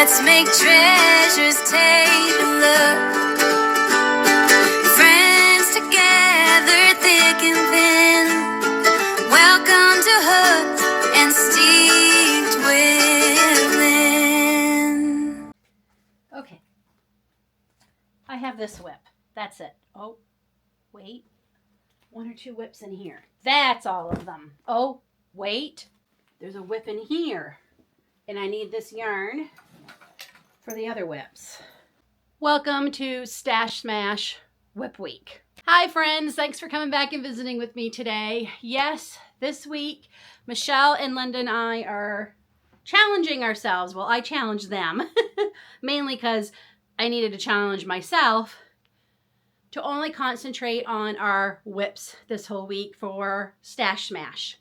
Let's make treasures take a look. Friends together, thick and thin. Welcome to Hooked and Steeped with Lynn. Okay. I have this WIP. That's it. Oh, wait. 1 or 2 WIPs in here. That's all of them. Oh, wait. There's a WIP in here. And I need this yarn for the other WIPs. Welcome to Stash Smash WIP Week. Hi friends, thanks for coming back and visiting with me today. Yes, this week, Michelle and Linda and I are challenging ourselves. Well, I challenged them, mainly because I needed to challenge myself to only concentrate on our WIPs this whole week for Stash Smash.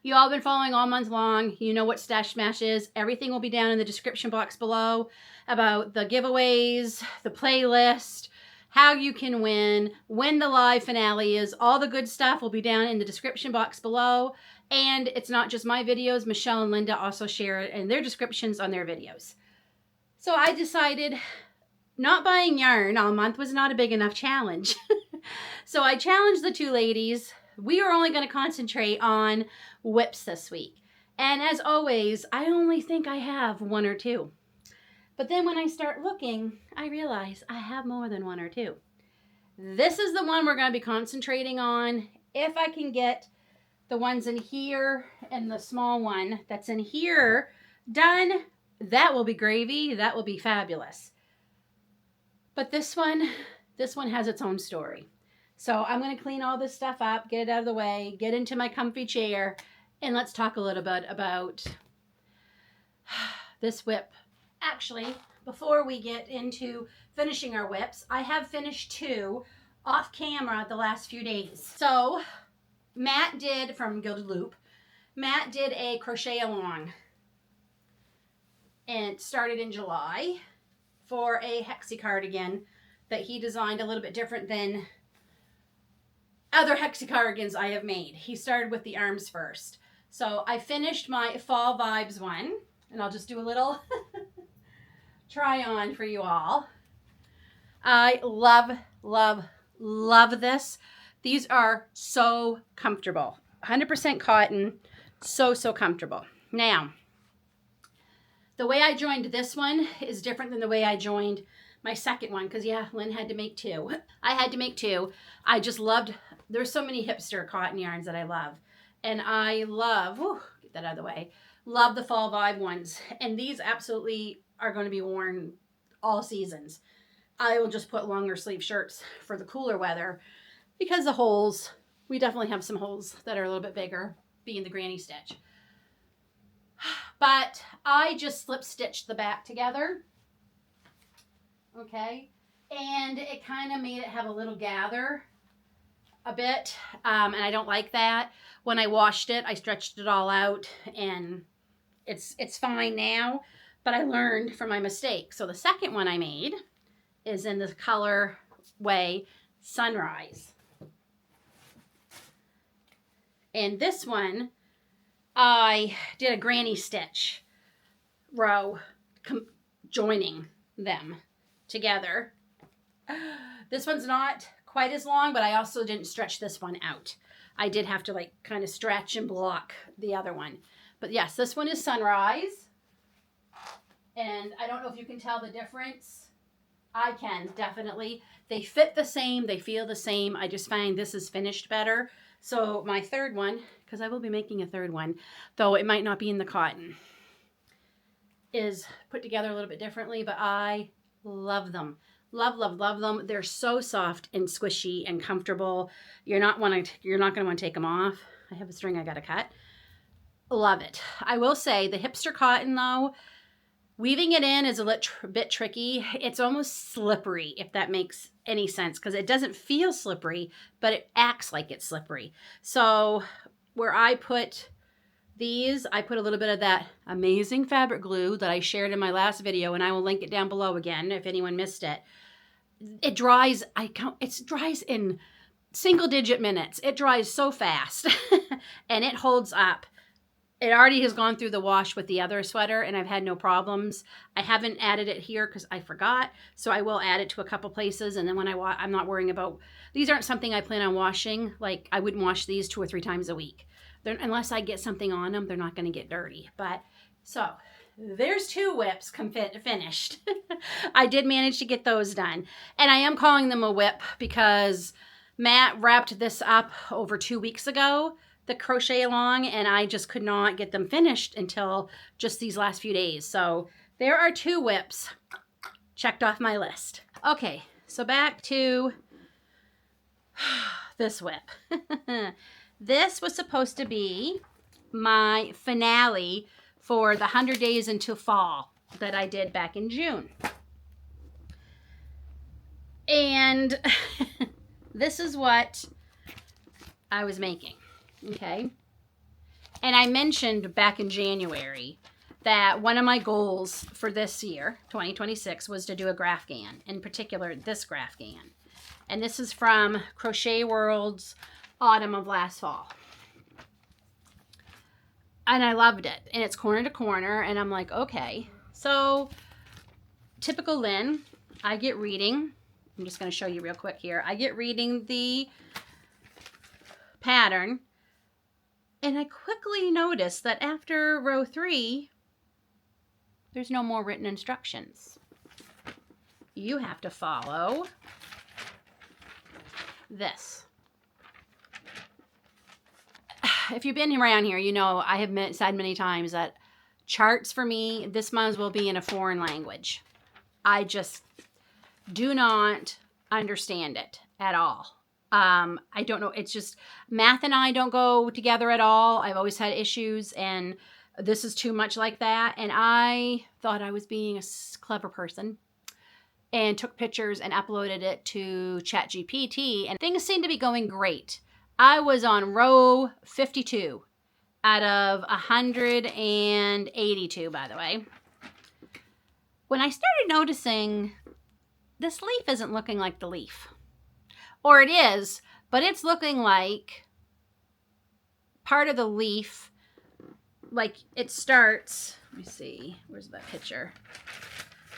You all been following all month long. You know what Stash Smash is. Everything will be down in the description box below about the giveaways, the playlist, how you can win, when the live finale is. All the good stuff will be down in the description box below. And it's not just my videos. Michelle and Linda also share it in their descriptions on their videos. So I decided not buying yarn all month was not a big enough challenge. So I challenged the two ladies. We are only going to concentrate on WIPs this week. And as always, I only think I have 1 or 2. But then when I start looking, I realize I have more than 1 or 2. This is the one we're going to be concentrating on. If I can get the ones in here and the small one that's in here done, that will be gravy. That will be fabulous. But this one has its own story. So I'm going to clean all this stuff up, get it out of the way, get into my comfy chair, and let's talk a little bit about this WIP. Actually, before we get into finishing our WIPs, I have finished 2 off camera the last few days. So Matt did, from Gilded Loop, Matt did a crochet along. And it started in July for a hexie cardigan that he designed a little bit different than other hexie cardigans I have made. He started with the arms first. So I finished my Fall Vibes one, and I'll just do a little try on for you all. I love, love, love this. These are so comfortable. 100% cotton, so comfortable. Now, the way I joined this one is different than the way I joined my second one, because yeah, Lynn had to make 2. I had to make 2. I just loved, there's so many hipster cotton yarns that I love. And I love, get that out of the way, love the Fall Vibe ones. And these absolutely are going to be worn all seasons. I will just put longer sleeve shirts for the cooler weather because the holes, we definitely have some holes that are a little bit bigger, being the granny stitch. But I just slip stitched the back together. Okay, and it kind of made it have a little gather a bit, and I don't like that. When I washed it, I stretched it all out, and it's fine now, but I learned from my mistake. So the second one I made is in the color way Sunrise. And this one, I did a granny stitch row joining them together. This one's not quite as long, but I also didn't stretch this one out. I did have to like kind of stretch and block the other one. But yes, this one is Sunrise. And I don't know if you can tell the difference. I can, definitely. They fit the same. They feel the same. I just find this is finished better. So my third one, because I will be making a third one, though it might not be in the cotton, is put together a little bit differently, but I love them. Love, love, love them. They're so soft and squishy and comfortable. You're not going to want to take them off. I have a string I got to cut. Love it. I will say the hipster cotton though, weaving it in is a bit tricky. It's almost slippery, if that makes any sense, because it doesn't feel slippery, but it acts like it's slippery. So where I put these, I put a little bit of that amazing fabric glue that I shared in my last video, and I will link it down below again if anyone missed it. It dries, it dries in single digit minutes. It dries so fast and it holds up It already has gone through the wash with the other sweater, and I've had no problems. I haven't added it here because I forgot, so I will add it to a couple places, and then when I'm not worrying about, these aren't something I plan on washing. Like, I wouldn't wash these 2 or 3 times a week. Unless I get something on them, they're not going to get dirty. But, so, there's 2 WIPs finished. I did manage to get those done. And I am calling them a WIP because Matt wrapped this up over 2 weeks ago, the crochet along, and I just could not get them finished until just these last few days. So there are 2 WIPs checked off my list. Okay, so back to this WIP. This was supposed to be my finale for the 100 days until fall that I did back in June. And this is what I was making. Okay. And I mentioned back in January that one of my goals for this year, 2026, was to do a Grafgan, in particular this Grafgan. And this is from Crochet World's autumn of last fall. And I loved it. And it's corner to corner. And I'm like, okay. So, typical Lynn, I get reading. I'm just going to show you real quick here. I get reading the pattern. And I quickly noticed that after row 3, there's no more written instructions. You have to follow this. If you've been around here, you know I have said many times that charts for me, this might as well be in a foreign language. I just do not understand it at all. I don't know. It's just math and I don't go together at all. I've always had issues, and this is too much like that. And I thought I was being a clever person and took pictures and uploaded it to ChatGPT, and things seem to be going great. I was on row 52 out of 182, by the way. When I started noticing this leaf isn't looking like the leaf. Or it is, but it's looking like part of the leaf, like it starts, let me see, where's that picture?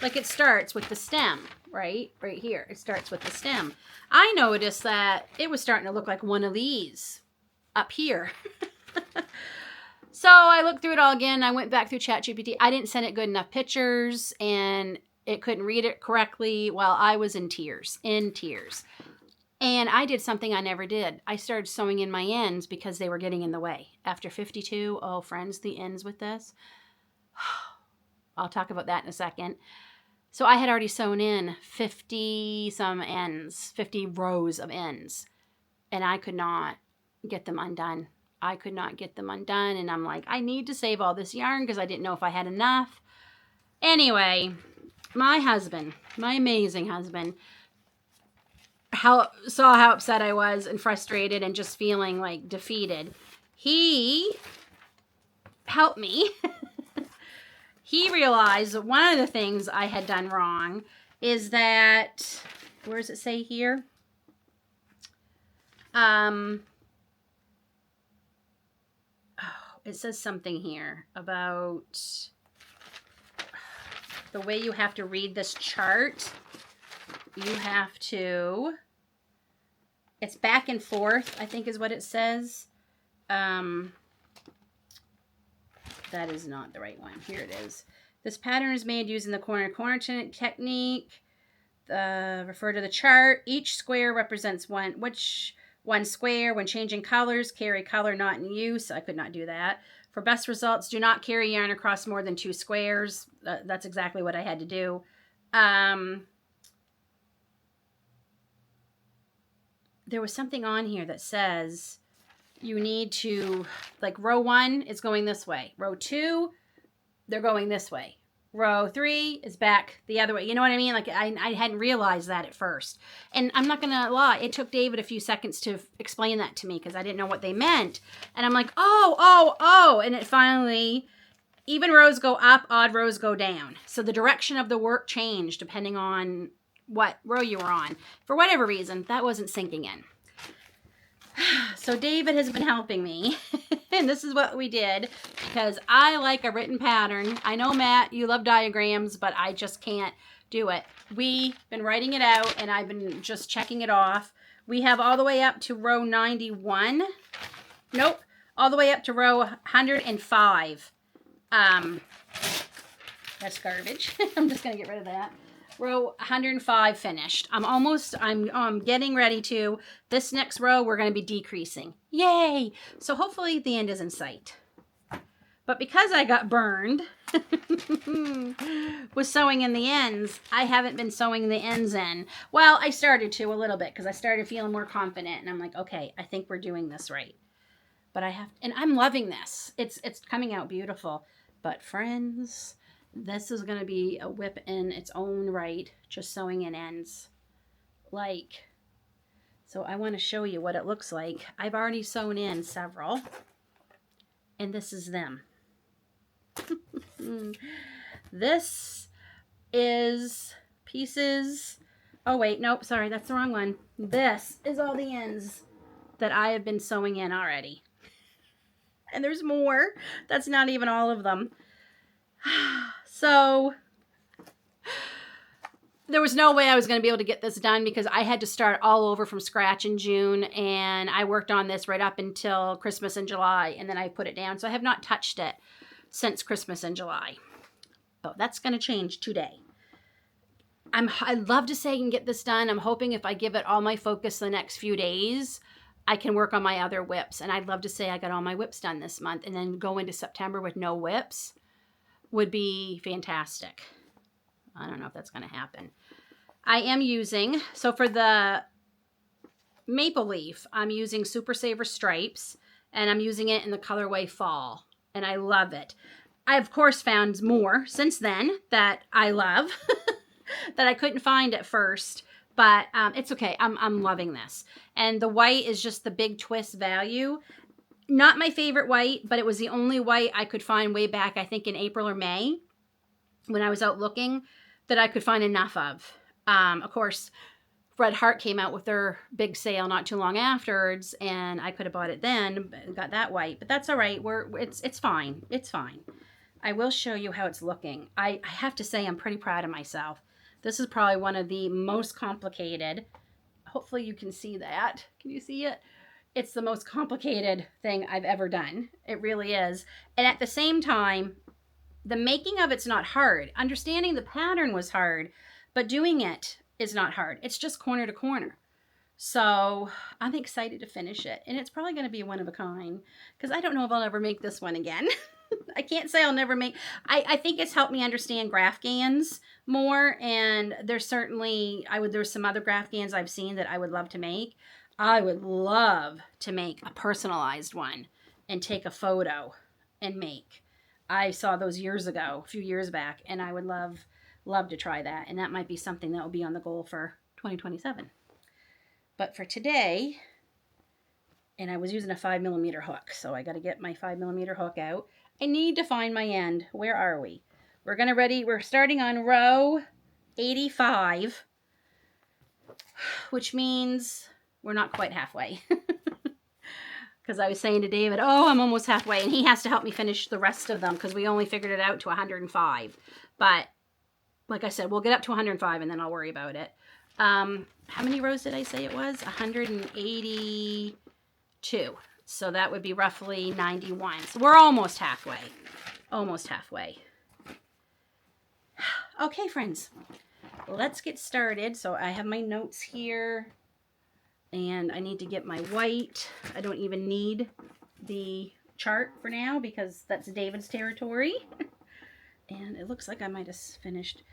Like it starts with the stem, right? Right here, it starts with the stem. I noticed that it was starting to look like one of these up here. So I looked through it all again. I went back through ChatGPT. I didn't send it good enough pictures, and it couldn't read it correctly while I was in tears. And I did something I never did. I started sewing in my ends because they were getting in the way. After 52, oh friends, the ends with this. I'll talk about that in a second. So I had already sewn in 50 some ends, 50 rows of ends. And I could not get them undone. And I'm like, I need to save all this yarn because I didn't know if I had enough. Anyway, my husband, my amazing husband, saw how upset I was and frustrated and just feeling like defeated. He helped me. He realized that one of the things I had done wrong is that, where does it say here? It says something here about the way you have to read this chart. You have to, it's back and forth, I think is what it says. That is not the right one. Here it is. This pattern is made using the corner technique. Refer to the chart. Each square represents one square. When changing colors, carry color not in use. I could not do that. For best results, do not carry yarn across more than 2 squares. That's exactly what I had to do. There was something on here that says you need to, like row 1 is going this way. Row 2, they're going this way. Row 3 is back the other way. You know what I mean? Like I hadn't realized that at first. And I'm not going to lie. It took David a few seconds to explain that to me because I didn't know what they meant. And I'm like, oh. And it finally, even rows go up, odd rows go down. So the direction of the work changed depending on what row you were on. For whatever reason, that wasn't sinking in. So David has been helping me, and this is what we did, because I like a written pattern. I know, Matt, you love diagrams, but I just can't do it. We've been writing it out, and I've been just checking it off. We have all the way up to row 91. Nope, all the way up to row 105. That's garbage. I'm just going to get rid of that. Row 105 finished. I'm getting ready to. This next row, we're going to be decreasing. Yay! So hopefully the end is in sight. But because I got burned with sewing in the ends, I haven't been sewing the ends in. Well, I started to a little bit because I started feeling more confident. And I'm like, okay, I think we're doing this right. But and I'm loving this. It's coming out beautiful. But friends, this is going to be a WIP in its own right, just sewing in ends. So I want to show you what it looks like. I've already sewn in several, and this is them. This is pieces. Oh, wait, nope, sorry, that's the wrong one. This is all the ends that I have been sewing in already. And there's more. That's not even all of them. So there was no way I was going to be able to get this done because I had to start all over from scratch in June, and I worked on this right up until Christmas in July, and then I put it down. So I have not touched it since Christmas in July. But that's going to change today. I'd love to say I can get this done. I'm hoping if I give it all my focus the next few days, I can work on my other WIPs. And I'd love to say I got all my WIPs done this month, and then go into September with no WIPs would be fantastic. I don't know if that's going to happen. I am using, so for the maple leaf, I'm using Super Saver Stripes, and I'm using it in the colorway Fall, and I love it. I, of course, found more since then that I love that I couldn't find at first, but it's okay. I'm loving this. And the white is just the big twist value. Not my favorite white, but it was the only white I could find way back, I think in April or May, when I was out looking, that I could find enough of. Of course, Red Heart came out with their big sale not too long afterwards, and I could have bought it then, got that white, but that's all right. It's fine. It's fine. I will show you how it's looking. I have to say I'm pretty proud of myself. This is probably one of the most complicated. Hopefully you can see that. Can you see it? It's the most complicated thing I've ever done. It really is. And at the same time, the making of it's not hard. Understanding the pattern was hard, but doing it is not hard. It's just corner to corner. So I'm excited to finish it. And it's probably going to be one of a kind, because I don't know if I'll ever make this one again. I can't say I'll never make. I think it's helped me understand graph gans more. And there's certainly, there's some other graph gans I've seen that I would love to make. I would love to make a personalized one and take a photo and make. I saw those years ago, a few years back, and I would love to try that. And that might be something that will be on the goal for 2027. But for today, and I was using a 5mm hook, so I got to get my 5mm hook out. I need to find my end. Where are we? We're starting on row 85, which means we're not quite halfway. Because I was saying to David, oh, I'm almost halfway. And he has to help me finish the rest of them because we only figured it out to 105. But like I said, we'll get up to 105 and then I'll worry about it. How many rows did I say it was? 182. So that would be roughly 91. So we're almost halfway. Almost halfway. Okay, friends. Let's get started. So I have my notes here. And I need to get my white. I don't even need the chart for now because that's David's territory. And it looks like I might have finished.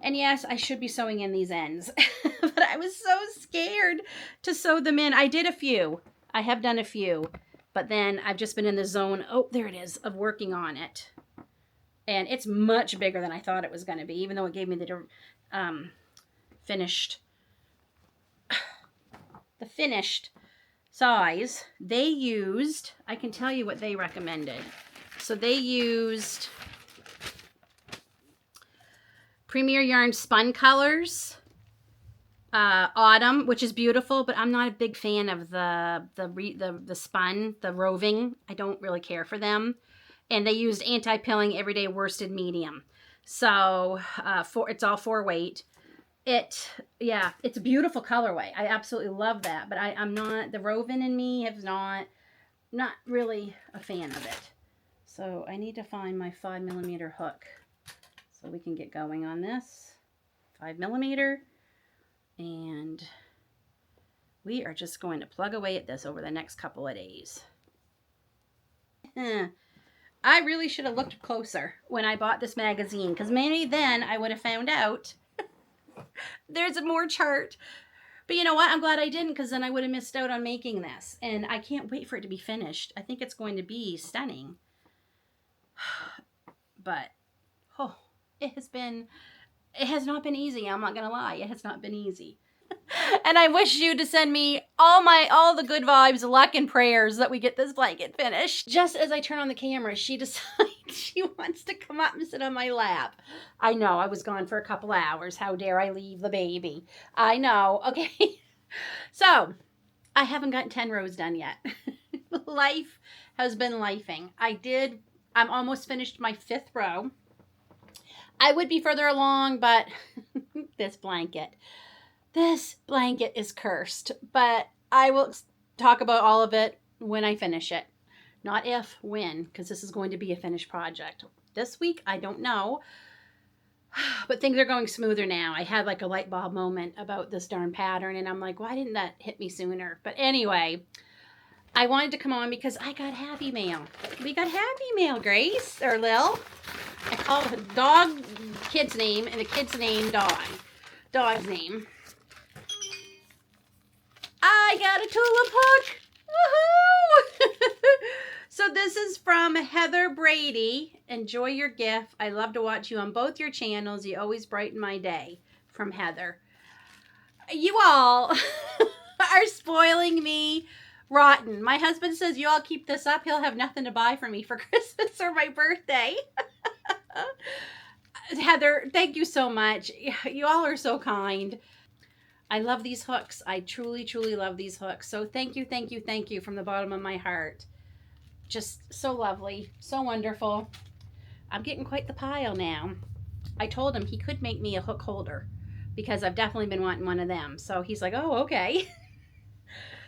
And yes, I should be sewing in these ends. But I was so scared to sew them in. I did a few. I have done a few. But then I've just been in the zone, oh, there it is, of working on it. And it's much bigger than I thought it was going to be, even though it gave me the finished size. They used, I can tell you what they recommended. So they used Premier Yarn Spun Colors, Autumn, which is beautiful, but I'm not a big fan of the spun, the roving. I don't really care for them. And they used anti-pilling everyday worsted medium. So it's all 4-weight. It's a beautiful colorway. I absolutely love that. But I'm not, the Rovin in me has not really a fan of it. So I need to find my 5mm hook so we can get going on this. 5mm. And we are just going to plug away at this over the next couple of days. I really should have looked closer when I bought this magazine, because maybe then I would have found out there's a more chart. But you know what? I'm glad I didn't, because then I would have missed out on making this. And I can't wait for it to be finished. I think it's going to be stunning. But, it has not been easy. I'm not going to lie. It has not been easy. And I wish you to send me all the good vibes, luck, and prayers that we get this blanket finished. Just as I turn on the camera, she decides she wants to come up and sit on my lap. I know, I was gone for a couple hours. How dare I leave the baby? I know. Okay. So, I haven't gotten 10 rows done yet. Life has been lifing. I'm almost finished my 5th row. I would be further along, but this blanket is cursed, but I will talk about all of it when I finish it. Not if, when, because this is going to be a finished project. This week, I don't know, but things are going smoother now. I had like a light bulb moment about this darn pattern, and I'm like, why didn't that hit me sooner? But anyway, I wanted to come on because I got Happy Mail. We got Happy Mail, Grace, or Lil. I call the dog kid's name, and the kid's name dog. Dog's name. I got a tulip hook. Woohoo! So this is from Heather Brady. Enjoy your gift. I love to watch you on both your channels. You always brighten my day. From Heather. You all are spoiling me rotten. My husband says you all keep this up, he'll have nothing to buy for me for Christmas or my birthday. Heather, thank you so much. You all are so kind. I love these hooks. I truly, truly love these hooks. So thank you, thank you, thank you from the bottom of my heart. Just so lovely, so wonderful. I'm getting quite the pile now. I told him he could make me a hook holder because I've definitely been wanting one of them. So he's like, oh, okay.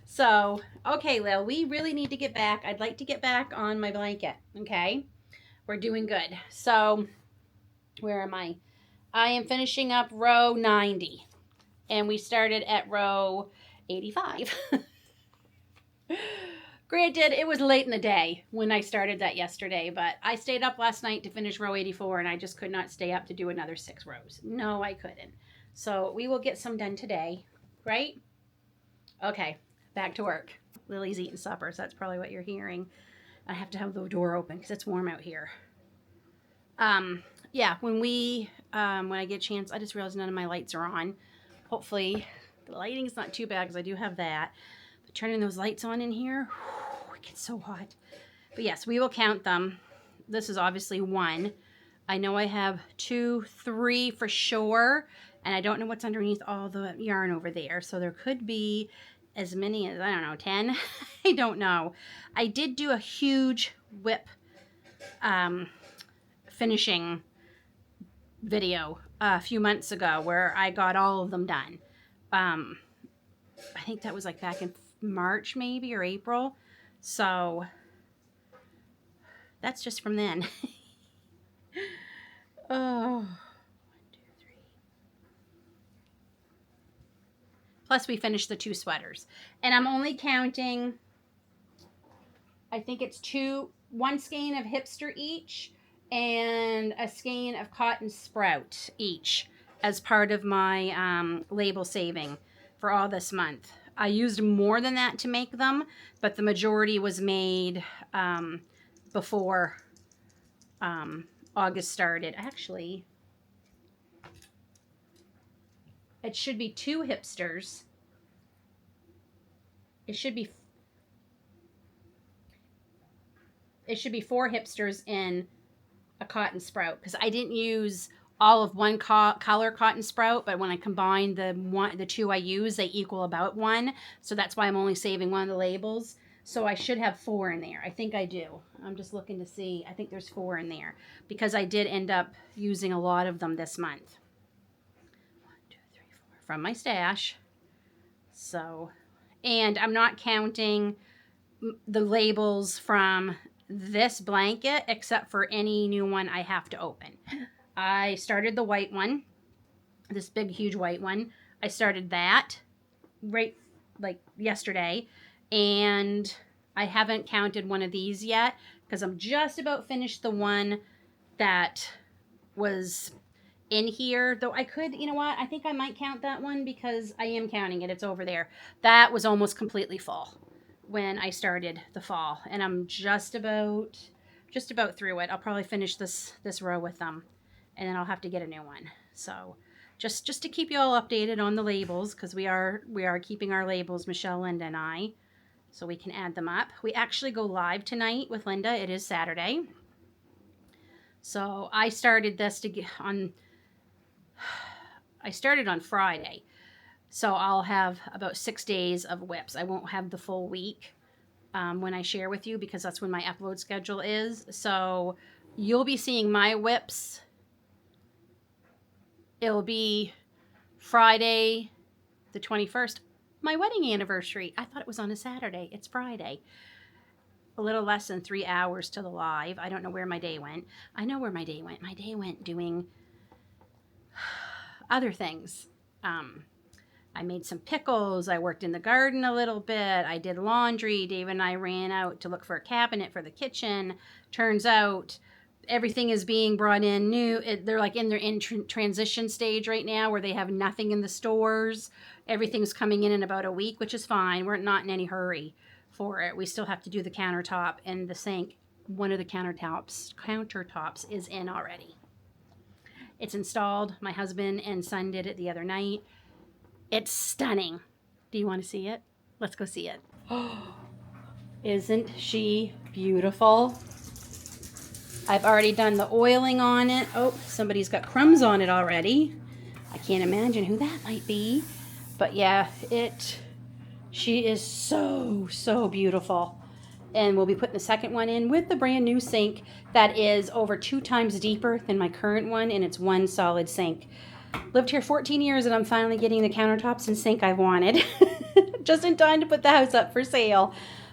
So, okay, Lil, we really need to get back. I'd like to get back on my blanket, okay? We're doing good. So, where am I? I am finishing up row 90. And we started at row 85. Granted, it was late in the day when I started that yesterday, but I stayed up last night to finish row 84, and I just could not stay up to do another 6 rows. No, I couldn't. So we will get some done today, right? Okay, back to work. Lily's eating supper, so that's probably what you're hearing. I have to have the door open because it's warm out here. Yeah, when I get a chance, I just realized none of my lights are on. Hopefully the lighting's not too bad because I do have that. But turning those lights on in here, it gets so hot. But yes, we will count them. This is obviously 1. I know I have 2, 3 for sure. And I don't know what's underneath all the yarn over there. So there could be as many as, I don't know, 10. I don't know. I did do a huge WIP finishing video a few months ago where I got all of them done. I think that was like back in March maybe or April. So that's just from then. Oh, 1, 2, 3. Plus we finished the 2 sweaters. And I'm only counting, I think it's 1 skein of Hipster each and a skein of Cotton Sprout each as part of my label saving for all this month. I used more than that to make them, but the majority was made before August started. Actually, it should be 2 Hipsters. It should be 4 Hipsters in a Cotton Sprout because I didn't use all of one color cotton sprout, but when I combine the two I use, they equal about 1. So that's why I'm only saving one of the labels. So I should have 4 in there. I think I do. I'm just looking to see. I think there's 4 in there because I did end up using a lot of them this month. 1, 2, 3, 4 from my stash. So, and I'm not counting the labels from this blanket except for any new one I have to open. I started the white one, this big huge white one. I started that right like yesterday, and I haven't counted one of these yet because I'm just about finished the one that was in here, though I could, you know what, I think I might count that one because I am counting it. It's over there. That was almost completely full when I started the fall, and I'm just about through it. I'll probably finish this row with them, and then I'll have to get a new one. So just to keep you all updated on the labels, because we are keeping our labels, Michelle, Linda, and I, so we can add them up. We actually go live tonight with Linda. It is Saturday. So I started this on Friday. So I'll have about 6 days of WIPs. I won't have the full week when I share with you because that's when my upload schedule is. So you'll be seeing my WIPs. It'll be Friday the 21st, my wedding anniversary. I thought it was on a Saturday. It's Friday. A little less than 3 hours to the live. I don't know where my day went. I know where my day went. My day went doing other things. I made some pickles. I worked in the garden a little bit. I did laundry. Dave and I ran out to look for a cabinet for the kitchen. Turns out everything is being brought in new. They're like in their transition stage right now where they have nothing in the stores. Everything's coming in about a week, which is fine. We're not in any hurry for it. We still have to do the countertop and the sink. One of the countertops is in already. It's installed. My husband and son did it the other night. It's stunning. Do you want to see it? Let's go see it. Isn't she beautiful? I've already done the oiling on it. Oh, somebody's got crumbs on it already. I can't imagine who that might be. But yeah, she is so beautiful. And we'll be putting the second one in with the brand new sink that is over 2 times deeper than my current one, and it's one solid sink. Lived here 14 years and I'm finally getting the countertops and sink I've wanted. Just in time to put the house up for sale.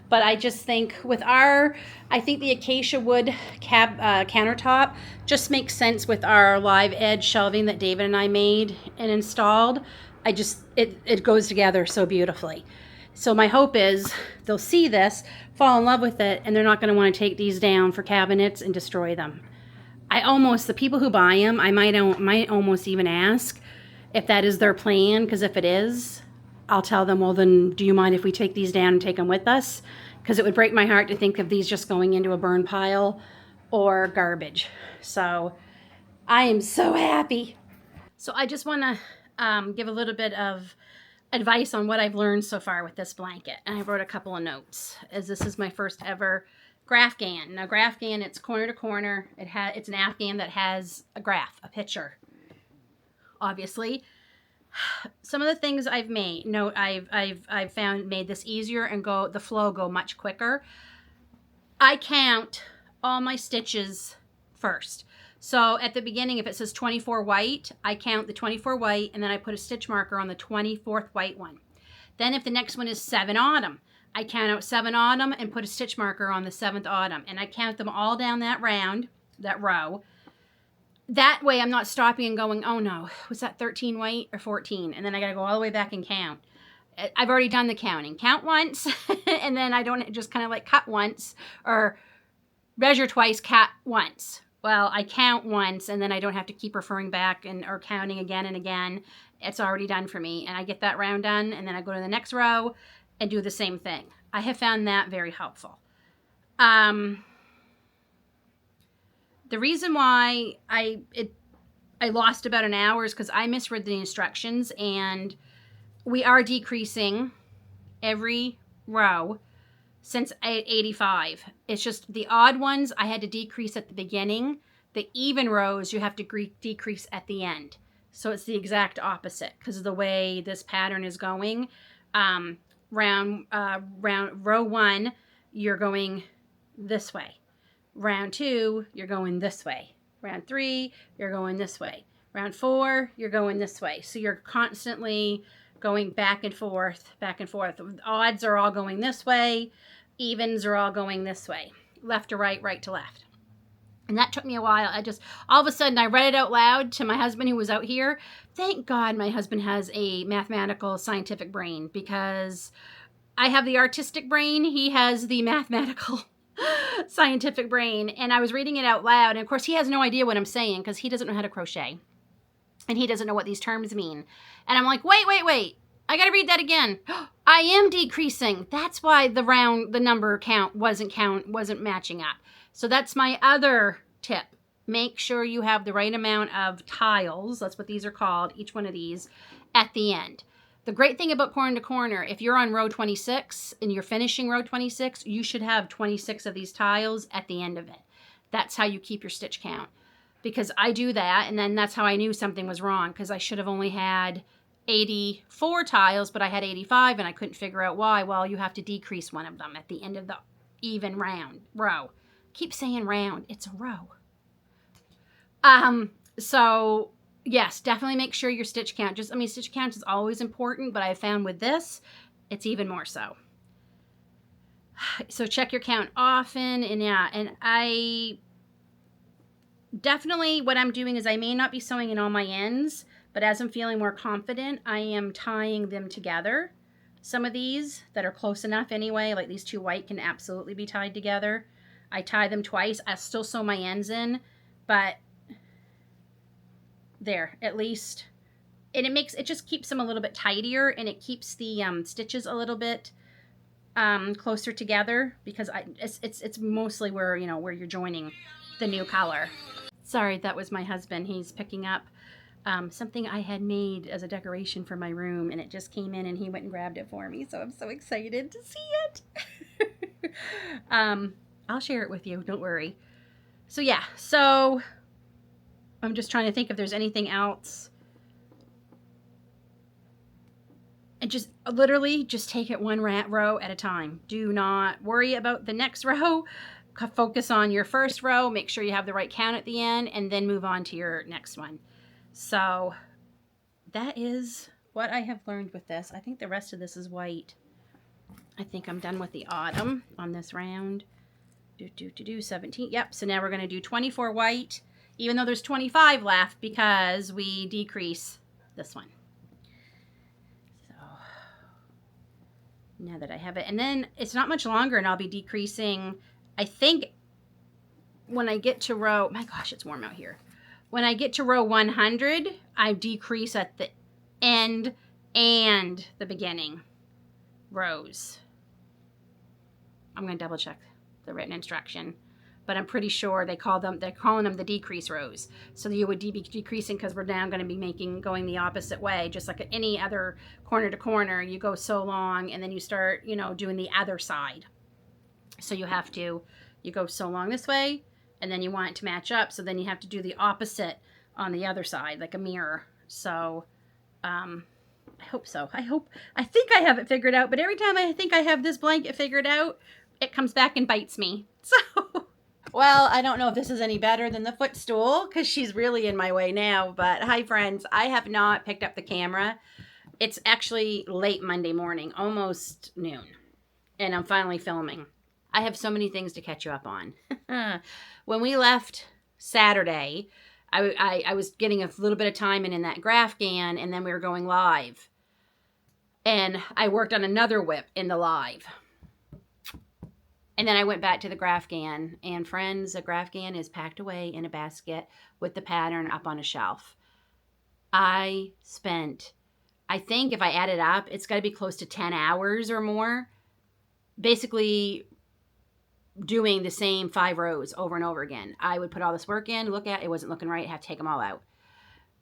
But I just think I think the acacia wood countertop just makes sense with our live edge shelving that David and I made and installed. It goes together so beautifully. So my hope is they'll see this, fall in love with it, and they're not going to want to take these down for cabinets and destroy them. The people who buy them, I might almost even ask if that is their plan, because if it is, I'll tell them, well, then do you mind if we take these down and take them with us? Because it would break my heart to think of these just going into a burn pile or garbage. So I am so happy. So I just want to give a little bit of advice on what I've learned so far with this blanket. And I wrote a couple of notes, as this is my first ever Grafgan. Now Grafgan, it's corner to corner. It's an Afghan that has a picture. Obviously, some of the things I've found made this easier and the flow go much quicker. I count all my stitches first. So at the beginning, if it says 24 white, I count the 24 white and then I put a stitch marker on the 24th white one. Then if the next one is 7 autumn, I count out 7 autumn and put a stitch marker on the 7th autumn. And I count them all down that row. That way I'm not stopping and going, oh no, was that 13 white or 14? And then I got to go all the way back and count. I've already done the counting. Count once, and then I don't just kind of like cut once or measure twice, cut once. Well, I count once, and then I don't have to keep referring back or counting again and again. It's already done for me. And I get that round done, and then I go to the next row and do the same thing. I have found that very helpful. The reason why I lost about an hour is because I misread the instructions, and we are decreasing every row since 85. It's just the odd ones I had to decrease at the beginning The even rows you have to decrease at the end. So it's the exact opposite because of the way this pattern is going. Row 1, you're going this way. Round 2, you're going this way. Round 3, you're going this way. Round 4, you're going this way. So you're constantly going back and forth, back and forth. Odds are all going this way. Evens are all going this way. Left to right, right to left. And that took me a while. All of a sudden, I read it out loud to my husband who was out here. Thank God my husband has a mathematical, scientific brain, because I have the artistic brain. He has the mathematical, scientific brain. And I was reading it out loud. And of course, he has no idea what I'm saying because he doesn't know how to crochet. And he doesn't know what these terms mean. And I'm like, wait. I got to read that again. I am decreasing. That's why the number count wasn't matching up. So that's my other tip. Make sure you have the right amount of tiles. That's what these are called, each one of these, at the end. The great thing about corner to corner, if you're on row 26 and you're finishing row 26, you should have 26 of these tiles at the end of it. That's how you keep your stitch count. Because I do that, and then that's how I knew something was wrong, because I should have only had 84 tiles, but I had 85, and I couldn't figure out why. Well, you have to decrease one of them at the end of the even row. Keep saying round. It's a row. So yes, definitely make sure your stitch count. Stitch count is always important, but I found with this, it's even more so. So check your count often, and I definitely, what I'm doing is I may not be sewing in all my ends, but as I'm feeling more confident, I am tying them together. Some of these that are close enough anyway, like these 2 white, can absolutely be tied together. I tie them twice. I still sew my ends in, but there, at least. And it just keeps them a little bit tidier, and it keeps the stitches a little bit closer together, because it's mostly where you're joining the new color. Sorry, that was my husband. He's picking up something I had made as a decoration for my room, and it just came in, and he went and grabbed it for me, so I'm so excited to see it. I'll share it with you, don't worry. So yeah, so I'm just trying to think if there's anything else. And just literally just take it one row at a time. Do not worry about the next row. Focus on your first row. Make sure you have the right count at the end, and then move on to your next one. So that is what I have learned with this. I think the rest of this is white. I think I'm done with the autumn on this round. 17. Yep, so now we're going to do 24 white, even though there's 25 left because we decrease this one. So now that I have it, and then it's not much longer, and I'll be decreasing, I think, when I get to row, my gosh, it's warm out here. When I get to row 100, I decrease at the end and the beginning rows. I'm going to double check the written instruction, but I'm pretty sure they're calling them the decrease rows. So you would be decreasing, because we're now going to be going the opposite way, just like any other corner to corner. You go so long, and then you start, doing the other side. So you go so long this way, and then you want it to match up. So then you have to do the opposite on the other side, like a mirror. So, I hope so. I think I have it figured out, but every time I think I have this blanket figured out, it comes back and bites me. So, well, I don't know if this is any better than the footstool, because she's really in my way now. But hi, friends. I have not picked up the camera. It's actually late Monday morning, almost noon, and I'm finally filming. I have so many things to catch you up on. When we left Saturday, I was getting a little bit of time in that Grafgan, and then we were going live. And I worked on another WIP in the live. And then I went back to the Grafgan, and friends, the Grafgan is packed away in a basket with the pattern up on a shelf. I spent, I think if I add it up, it's got to be close to 10 hours or more, basically doing the same 5 rows over and over again. I would put all this work in, look at it, wasn't looking right, I have to take them all out.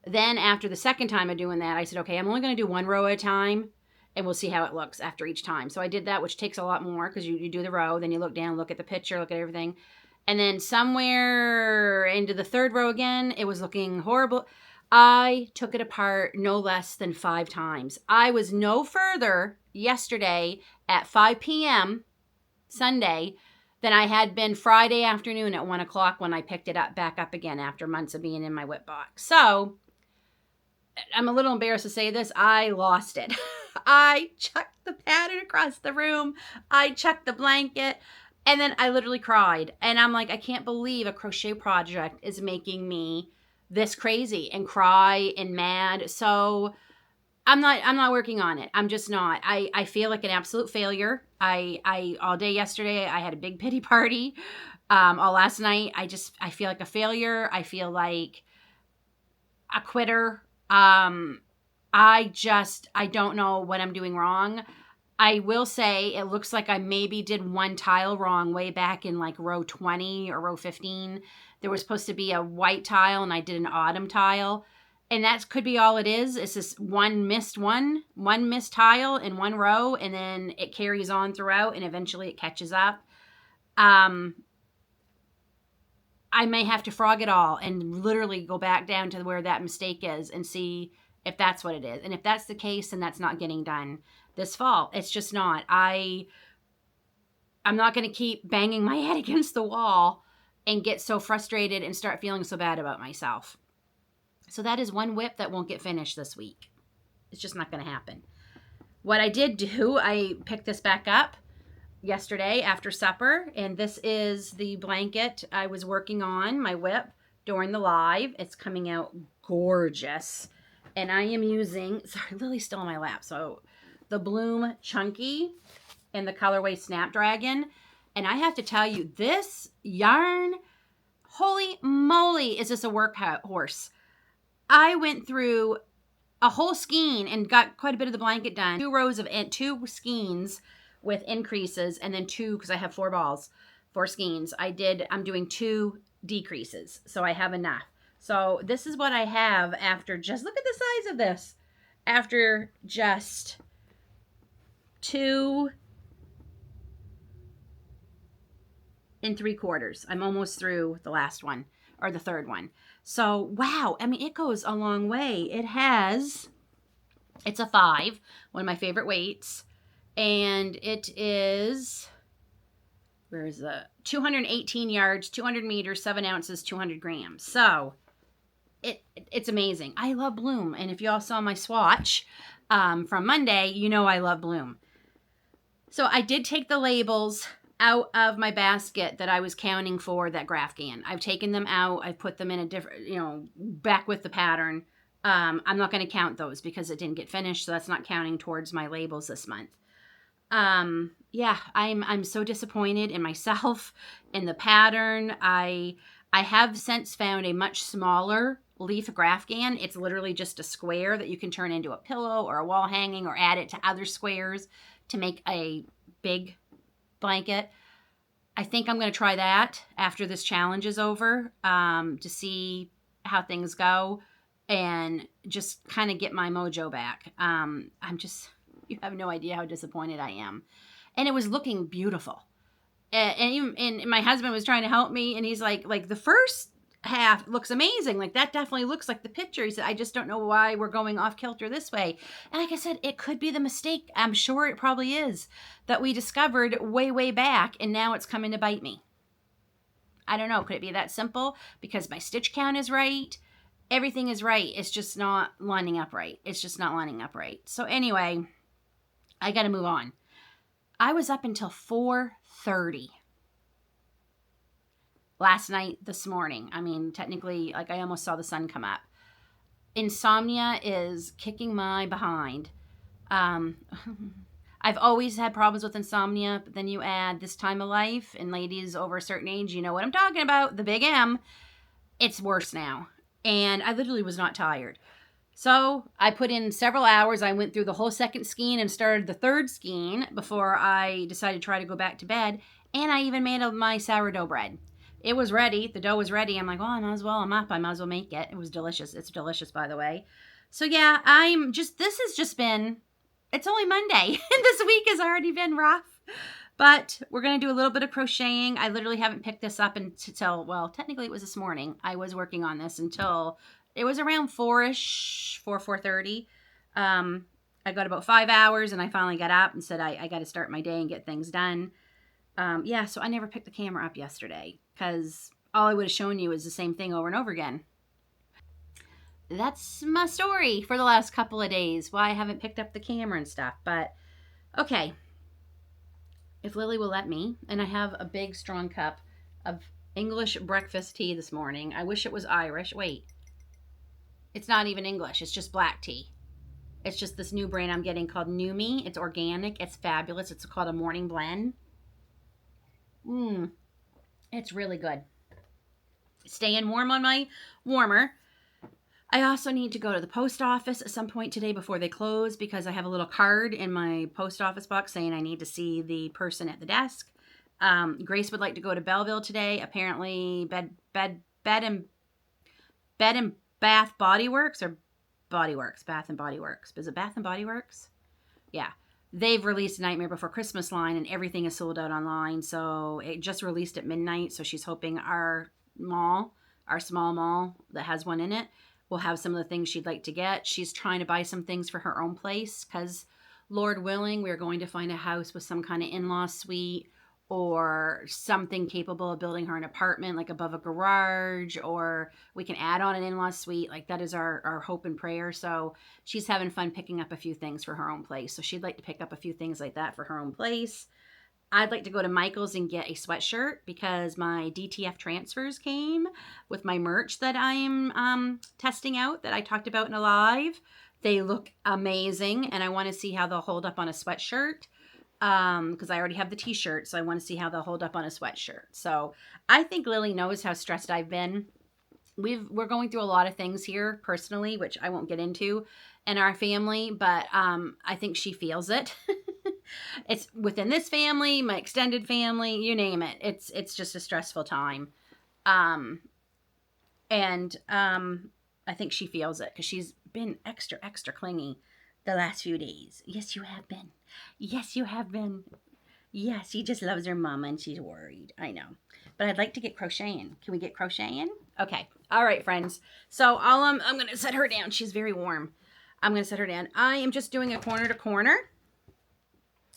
Then after the second time of doing that, I said, okay, I'm only going to do 1 row at a time, and we'll see how it looks after each time. So I did that, which takes a lot more, because you do the row, then you look down, look at the picture, look at everything. And then somewhere into the third row again. It was looking horrible. I took it apart no less than 5 times. I was no further yesterday at 5 p.m. Sunday than I had been Friday afternoon at 1 o'clock when I picked it up back up again after months of being in my WIP box. So I'm a little embarrassed to say this. I lost it. I chucked the pattern across the room. I chucked the blanket. And then I literally cried. And I'm like, I can't believe a crochet project is making me this crazy and cry and mad. So I'm not working on it. I'm just not. I feel like an absolute failure. I all day yesterday, I had a big pity party. All last night, I feel like a failure. I feel like a quitter. I don't know what I'm doing wrong. I will say it looks like I maybe did one tile wrong way back in like row 20 or row 15. There was supposed to be a white tile and I did an autumn tile. And that could be all it is. It's just one missed tile in one row, and then it carries on throughout and eventually it catches up. I may have to frog it all and literally go back down to where that mistake is and see if that's what it is. And if that's the case, then that's not getting done this fall. It's just not. I'm not going to keep banging my head against the wall and get so frustrated and start feeling so bad about myself. So that is one WIP that won't get finished this week. It's just not going to happen. What I did do, I picked this back up yesterday after supper, and this is the blanket I was working on, my WIP, during the live. It's coming out gorgeous. And I am using, sorry, Lily's still on my lap, so the Bloom Chunky in the colorway Snapdragon. And I have to tell you, this yarn, holy moly, is this a workhorse. I went through a whole skein and got quite a bit of the blanket done. 2 rows of 2 skeins with increases, and then 2, because I have 4 balls, 4 skeins. I'm doing 2 decreases, so I have enough. So this is what I have after just, look at the size of this. After just 2 3/4. I'm almost through the last one, or the third one. So, wow. I mean, it goes a long way. It's a 5, one of my favorite weights. And it is, where is the 218 yards, 200 meters, 7 ounces, 200 grams. So it's amazing. I love Bloom. And if you all saw my swatch from Monday, you know I love Bloom. So I did take the labels out of my basket that I was counting for that Grafgan. I've taken them out. I've put them in a different, back with the pattern. I'm not going to count those because it didn't get finished. So that's not counting towards my labels this month. Yeah, I'm so disappointed in myself, in the pattern. I have since found a much smaller leaf Grafgan. It's literally just a square that you can turn into a pillow or a wall hanging or add it to other squares to make a big blanket. I think I'm going to try that after this challenge is over, to see how things go and just kind of get my mojo back. You have no idea how disappointed I am. And it was looking beautiful. And my husband was trying to help me, and he's like the first half looks amazing. Like, that definitely looks like the picture. He said, I just don't know why we're going off kilter this way. And like I said, it could be the mistake. I'm sure it probably is, that we discovered way, way back, and now it's coming to bite me. I don't know. Could it be that simple? Because my stitch count is right. Everything is right. It's just not lining up right. It's just not lining up right. So anyway, I got to move on. I was up until 4:30 last night, this morning. I mean, technically, like, I almost saw the sun come up. Insomnia is kicking my behind. I've always had problems with insomnia, but then you add this time of life, and ladies over a certain age, you know what I'm talking about, the big M. It's worse now. And I literally was not tired. So I put in several hours. I went through the whole second skein and started the third skein before I decided to try to go back to bed. And I even made my sourdough bread. It was ready. The dough was ready. I'm like, well, I might as well. I'm up. I might as well make it. It was delicious. It's delicious, by the way. So yeah, this has just been, it's only Monday. And this week has already been rough. But we're going to do a little bit of crocheting. I literally haven't picked this up until, well, technically it was this morning. I was working on this until it was around 4-ish, 4:30. I got about 5 hours and I finally got up and said I got to start my day and get things done. Yeah, so I never picked the camera up yesterday because all I would have shown you is the same thing over and over again. That's my story for the last couple of days, why I haven't picked up the camera and stuff. But okay, if Lily will let me, and I have a big strong cup of English breakfast tea this morning. I wish it was Irish. Wait, it's not even English, it's just black tea. It's just this new brand I'm getting called Numi. It's organic, it's fabulous. It's called a morning blend. It's really good. Staying warm on my warmer. I also need to go to the post office at some point today before they close because I have a little card in my post office box saying I need to see the person at the desk. Grace would like to go to Belleville today. Apparently, Bed and Bath Body Works or Body Works, Bath and Body Works. Is it Bath and Body Works? Yeah. They've released Nightmare Before Christmas line and everything is sold out online. So it just released at midnight. So she's hoping our mall, our small mall that has one in it, will have some of the things she'd like to get. She's trying to buy some things for her own place because, Lord willing, we're going to find a house with some kind of in-law suite or something capable of building her an apartment like above a garage, or we can add on an in-law suite. Like that is our hope and prayer. So she's having fun picking up a few things for her own place. So she'd like to pick up a few things like that for her own place. I'd like to go to Michael's and get a sweatshirt because my DTF transfers came with my merch that I'm testing out that I talked about in a live. They look amazing and I want to see how they'll hold up on a sweatshirt because I already have the t-shirt, so I want to see how they'll hold up on a sweatshirt. So I think Lily knows how stressed I've been. We're going through a lot of things here personally, which I won't get into, in our family, but I think she feels it. It's within this family, my extended family, you name it. It's just a stressful time. I think she feels it because she's been extra clingy the last few days. Yes, you have been. Yes, you have been. Yes, she just loves her mama and she's worried. I know. But I'd like to get crocheting. Can we get crocheting? Okay. All right, friends. So I'm going to set her down. She's very warm. I'm going to set her down. I am just doing a corner to corner.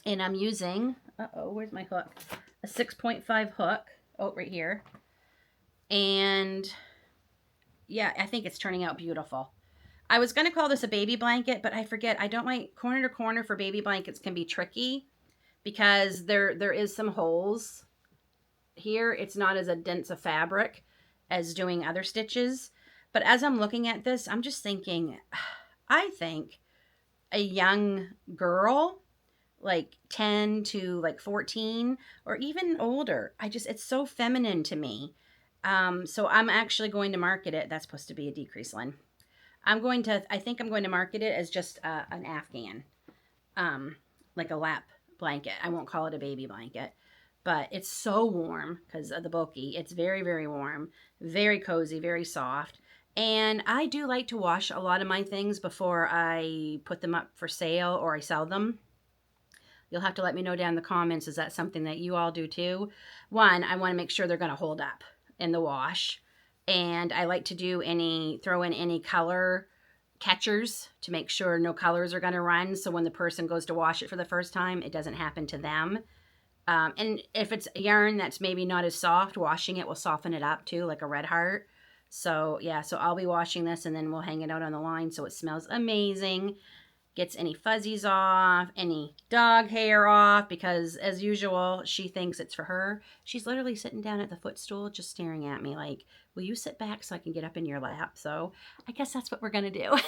And I'm using, where's my hook? A 6.5 hook. Oh, right here. And yeah, I think it's turning out beautiful. I was going to call this a baby blanket, but I forget. I don't like corner to corner for baby blankets can be tricky because there is some holes here. It's not as a dense a fabric as doing other stitches. But as I'm looking at this, I'm just thinking, I think a young girl, like 10 to like 14 or even older, it's so feminine to me. So I'm actually going to market it. That's supposed to be a decrease, Lynn. I think I'm going to market it as just an Afghan, like a lap blanket. I won't call it a baby blanket, but it's so warm because of the bulky. It's very, very warm, very cozy, very soft. And I do like to wash a lot of my things before I put them up for sale or I sell them. You'll have to let me know down in the comments, is that something that you all do too? One, I want to make sure they're going to hold up in the wash. And I like to throw in any color catchers to make sure no colors are going to run. So when the person goes to wash it for the first time, it doesn't happen to them. And if it's yarn that's maybe not as soft, washing it will soften it up too, like a red heart. So yeah, so I'll be washing this and then we'll hang it out on the line so it smells amazing. Gets any fuzzies off, any dog hair off, because as usual, she thinks it's for her. She's literally sitting down at the footstool just staring at me like, will you sit back so I can get up in your lap? So I guess that's what we're going to do.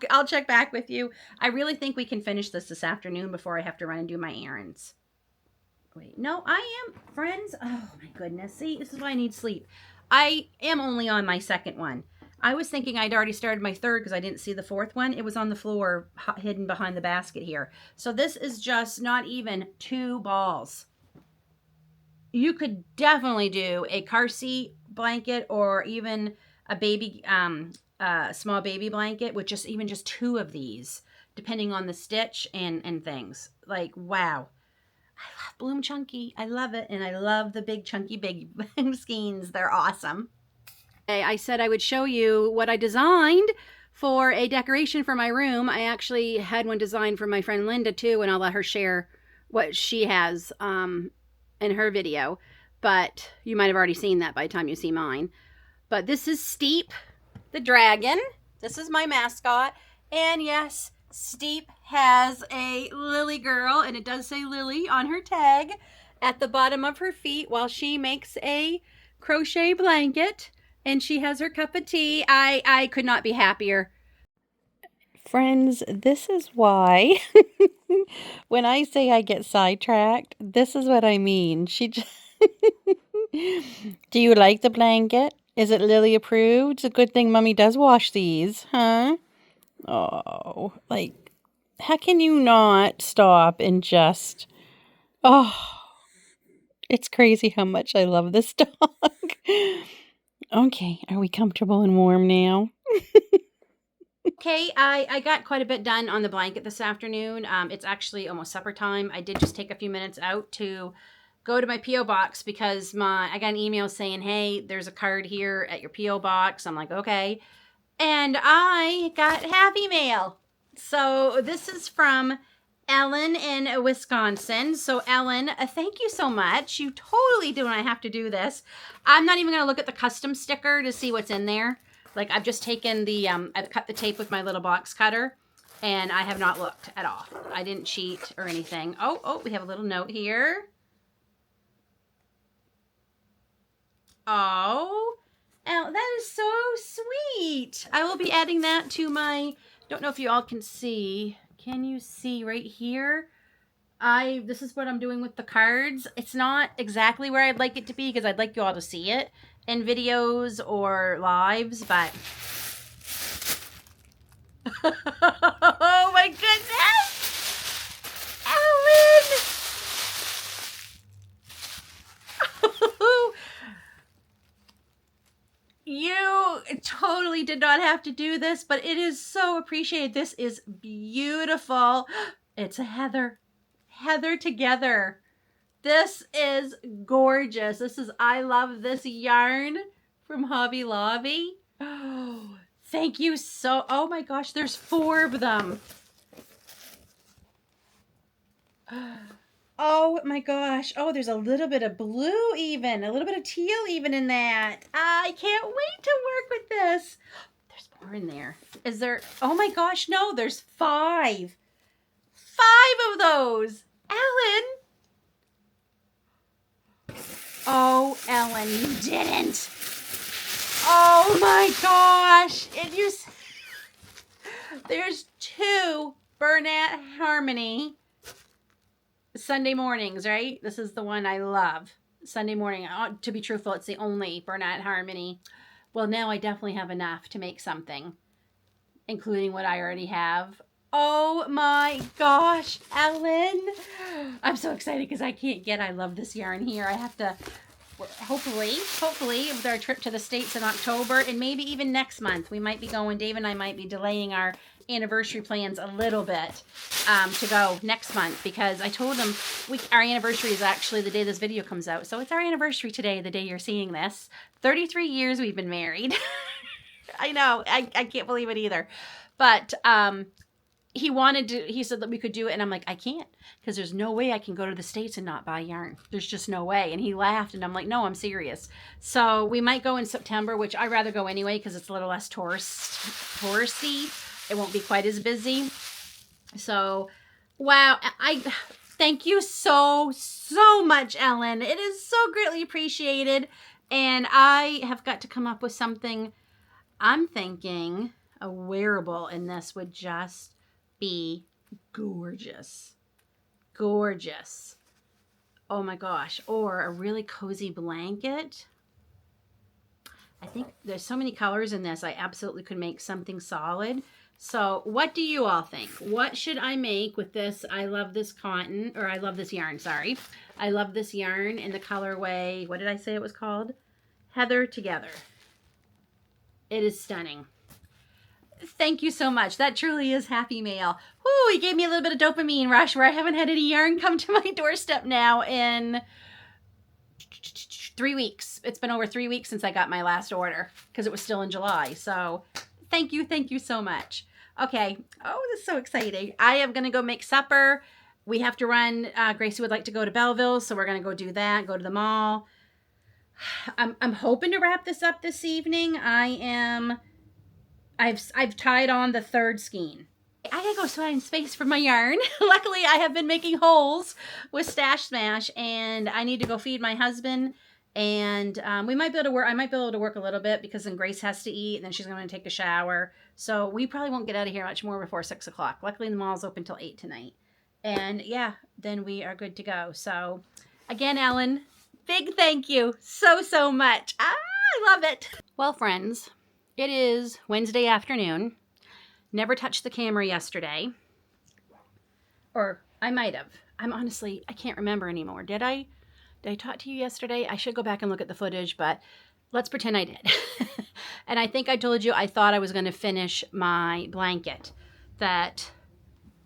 I'll check back with you. I really think we can finish this afternoon before I have to run and do my errands. Wait, no, I am, friends. Oh my goodness. See, this is why I need sleep. I am only on my second one. I was thinking I'd already started my third because I didn't see the fourth one. It was on the floor hidden behind the basket here. So this is just not even 2 balls. You could definitely do a car seat blanket or even a baby, small baby blanket with even just 2 of these, depending on the stitch and things. Like, wow. I love Bloom Chunky. I love it. And I love the big chunky big skeins. They're awesome. I said I would show you what I designed for a decoration for my room. I actually had one designed for my friend Linda too, and I'll let her share what she has in her video. But you might have already seen that by the time you see mine. But this is Steep the dragon. This is my mascot. And yes, Steep has a Lily girl, and it does say Lily on her tag at the bottom of her feet while she makes a crochet blanket. And she has her cup of tea. I could not be happier. Friends, this is why when I say I get sidetracked, this is what I mean. She just Do you like the blanket? Is it Lily approved? It's a good thing Mommy does wash these, huh? Oh, like, how can you not stop and just, oh, it's crazy how much I love this dog. Okay, are we comfortable and warm now? Okay, I got quite a bit done on the blanket this afternoon. It's actually almost supper time. I did just take a few minutes out to go to my P.O. box because I got an email saying, hey, there's a card here at your P.O. box. I'm like, okay. And I got Happy Mail. So this is from Ellen in Wisconsin. So Ellen, thank you so much. You totally do not have to do this. I'm not even going to look at the custom sticker to see what's in there. Like I've just taken the, I've cut the tape with my little box cutter and I have not looked at all. I didn't cheat or anything. Oh, we have a little note here. Oh, that is so sweet. I will be adding that to my, don't know if you all can see. Can you see right here? This is what I'm doing with the cards. It's not exactly where I'd like it to be because I'd like you all to see it in videos or lives, but oh my goodness, Ellen! You totally did not have to do this, but it is so appreciated. This is beautiful. It's a Heather together. This is gorgeous. This is I Love This Yarn from Hobby Lobby. Oh, thank you so, oh my gosh, there's 4 of them. Oh my gosh. Oh, there's a little bit of blue even, a little bit of teal even in that. I can't wait to work with this. There's more in there. Is there, oh my gosh, no, there's 5. 5 of those. Ellen. Oh, Ellen, you didn't. Oh my gosh. There's 2 Bernat Harmony Sunday mornings, right? This is the one I love. Sunday morning. To be truthful, it's the only Bernat Harmony. Well, now I definitely have enough to make something, including what I already have. Oh my gosh, Ellen. I'm so excited because I can't get I Love This Yarn here. I have to, hopefully, with our trip to the States in October and maybe even next month, we might be going, Dave and I might be delaying our anniversary plans a little bit to go next month because I told them our anniversary is actually the day this video comes out. So it's our anniversary today, the day you're seeing this. 33 years we've been married. I know, I can't believe it either. But he said that we could do it. And I'm like, I can't, because there's no way I can go to the States and not buy yarn. There's just no way. And he laughed and I'm like, no, I'm serious. So we might go in September, which I'd rather go anyway, because it's a little less touristy. It won't be quite as busy. So, wow. I thank you so much, Ellen. It is so greatly appreciated. And I have got to come up with something. I'm thinking a wearable, and this would just be gorgeous. Gorgeous. Oh my gosh. Or a really cozy blanket. I think there's so many colors in this. I absolutely could make something solid. So what do you all think? What should I make with this? I Love This Cotton, or I Love This Yarn, sorry. I Love This Yarn in the colorway, what did I say it was called? Heather Together. It is stunning. Thank you so much. That truly is happy mail. Woo, he gave me a little bit of dopamine rush where I haven't had any yarn come to my doorstep now in 3 weeks. It's been over 3 weeks since I got my last order because it was still in July. So thank you so much. Okay. Oh, this is so exciting. I am going to go make supper. We have to run. Gracie would like to go to Belleville, so we're going to go do that, go to the mall. I'm hoping to wrap this up this evening. I've tied on the third skein. I gotta go find space for my yarn. Luckily, I have been making holes with Stash Smash, and I need to go feed my husband. And we might be able to work. I might be able to work a little bit because then Grace has to eat, and then she's going to take a shower. So we probably won't get out of here much more before 6 o'clock. Luckily, the mall's open till 8 tonight. And yeah, then we are good to go. So again, Ellen, big thank you so much. I love it. Well, friends, it is Wednesday afternoon. Never touched the camera yesterday. Or I might have. I can't remember anymore. Did I talk to you yesterday? I should go back and look at the footage, but let's pretend I did. And I think I told you I thought I was going to finish my blanket that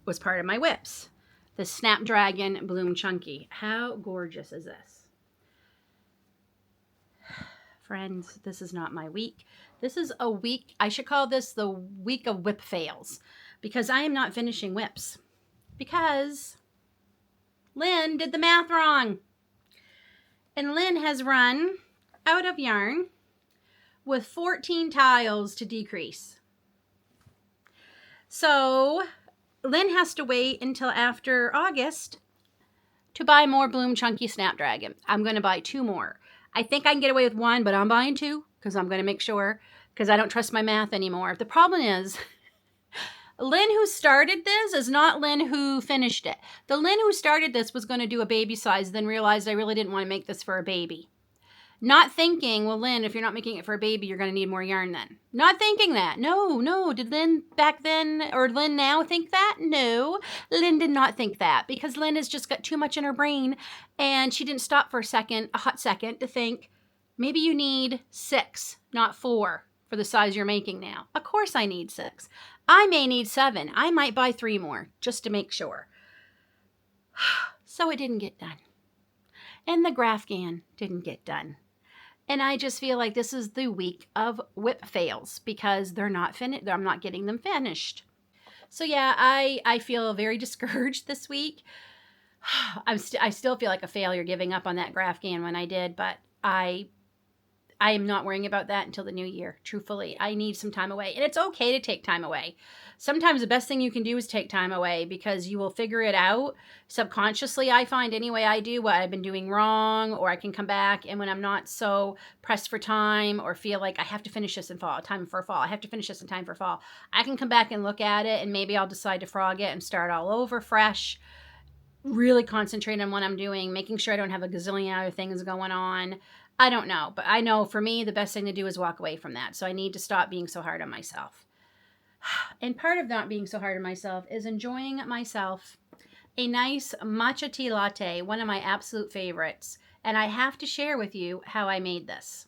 was part of my WIPS. The Snapdragon Bloom Chunky. How gorgeous is this? Friends, this is not my week. This is a week, I should call this the week of WIP fails, because I am not finishing WIPs. Because Lynn did the math wrong. And Lynn has run out of yarn with 14 tiles to decrease. So Lynn has to wait until after August to buy more Bloom Chunky Snapdragon. I'm going to buy 2 more. I think I can get away with 1, but I'm buying 2 because I'm going to make sure, because I don't trust my math anymore. The problem is, Lynn who started this is not Lynn who finished it. The Lynn who started this was going to do a baby size, then realized I really didn't want to make this for a baby. Not thinking, well, Lynn, if you're not making it for a baby, you're going to need more yarn then. Not thinking that. No. Did Lynn back then, or Lynn now think that? No. Lynn did not think that, because Lynn has just got too much in her brain, and she didn't stop for a hot second, to think, maybe you need 6, not 4, for the size you're making now. Of course I need 6. I may need 7. I might buy 3 more, just to make sure. So it didn't get done. And the Grafgan didn't get done. And I just feel like this is the week of WIP fails, because they're not finished. I'm not getting them finished. So yeah, I feel very discouraged this week. I still feel like a failure giving up on that Grafgan when I did, but I am not worrying about that until the new year. Truthfully, I need some time away, and it's okay to take time away. Sometimes the best thing you can do is take time away, because you will figure it out subconsciously. I find anyway, I do what I've been doing wrong, or I can come back, and when I'm not so pressed for time or feel like I have to finish this in fall, time for fall, I have to finish this in time for fall, I can come back and look at it, and maybe I'll decide to frog it and start all over fresh. Really concentrate on what I'm doing, making sure I don't have a gazillion other things going on. I don't know, but I know for me, the best thing to do is walk away from that. So I need to stop being so hard on myself. And part of not being so hard on myself is enjoying myself a nice matcha tea latte, one of my absolute favorites. And I have to share with you how I made this.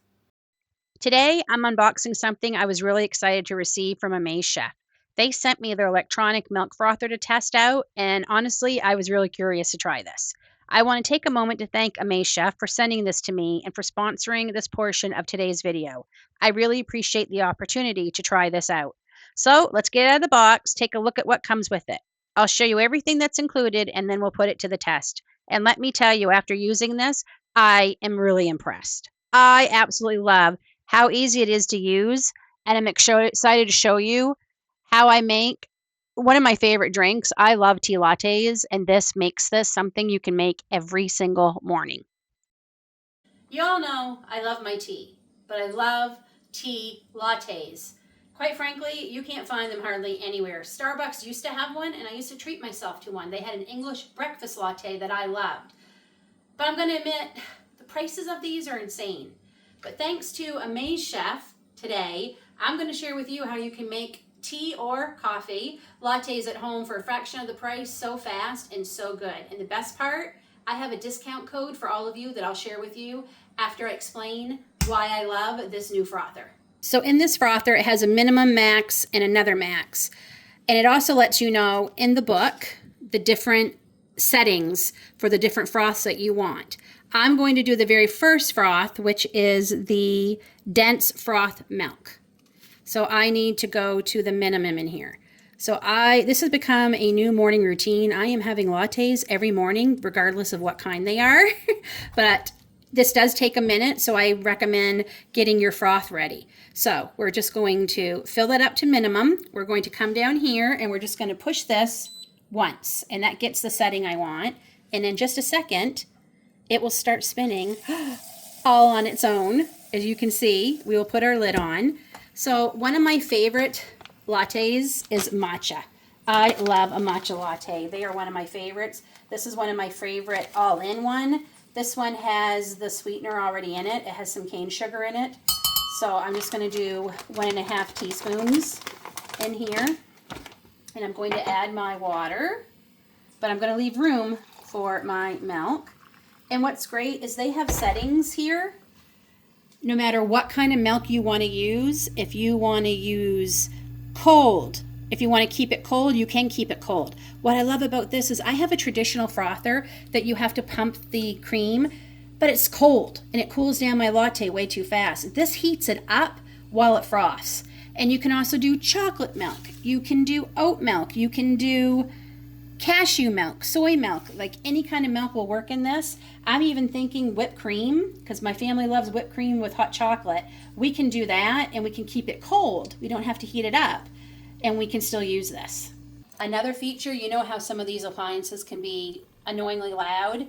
Today, I'm unboxing something I was really excited to receive from Amaze Chef. They sent me their electronic milk frother to test out, and honestly, I was really curious to try this. I want to take a moment to thank Amaze Chef for sending this to me and for sponsoring this portion of today's video. I really appreciate the opportunity to try this out. So let's get out of the box, take a look at what comes with it. I'll show you everything that's included, and then we'll put it to the test. And let me tell you, after using this, I am really impressed. I absolutely love how easy it is to use, and I'm excited to show you how I make one of my favorite drinks. I love tea lattes, and this makes this something you can make every single morning. You all know I love my tea, but I love tea lattes. Quite frankly, you can't find them hardly anywhere. Starbucks used to have one, and I used to treat myself to one. They had an English breakfast latte that I loved. But I'm going to admit, the prices of these are insane. But thanks to Amaze Chef today, I'm going to share with you how you can make tea or coffee lattes at home for a fraction of the price, so fast and so good. And the best part, I have a discount code for all of you that I'll share with you after I explain why I love this new frother. So in this frother, it has a minimum, max, and another max. And it also lets you know in the book the different settings for the different froths that you want. I'm going to do the very first froth, which is the dense froth milk. So I need to go to the minimum in here. So this has become a new morning routine. I am having lattes every morning, regardless of what kind they are. But this does take a minute, so I recommend getting your froth ready. So we're just going to fill that up to minimum. We're going to come down here and we're just going to push this once, and that gets the setting I want. And in just a second, it will start spinning all on its own. As you can see, we will put our lid on. So one of my favorite lattes is matcha. I love a matcha latte. They are one of my favorites. This is one of my favorite all-in-one. This one has the sweetener already in it. It has some cane sugar in it. So I'm just going to do 1.5 teaspoons in here. And I'm going to add my water. But I'm going to leave room for my milk. And what's great is they have settings here. No matter what kind of milk you want to use, if you want to use cold, if you want to keep it cold, you can keep it cold. What I love about this is I have a traditional frother that you have to pump the cream, but it's cold and it cools down my latte way too fast. This heats it up while it froths. And you can also do chocolate milk. You can do oat milk. You can do cashew milk, soy milk, like any kind of milk will work in this. I'm even thinking whipped cream, because my family loves whipped cream with hot chocolate. We can do that and we can keep it cold. We don't have to heat it up and we can still use this. Another feature, you know how some of these appliances can be annoyingly loud?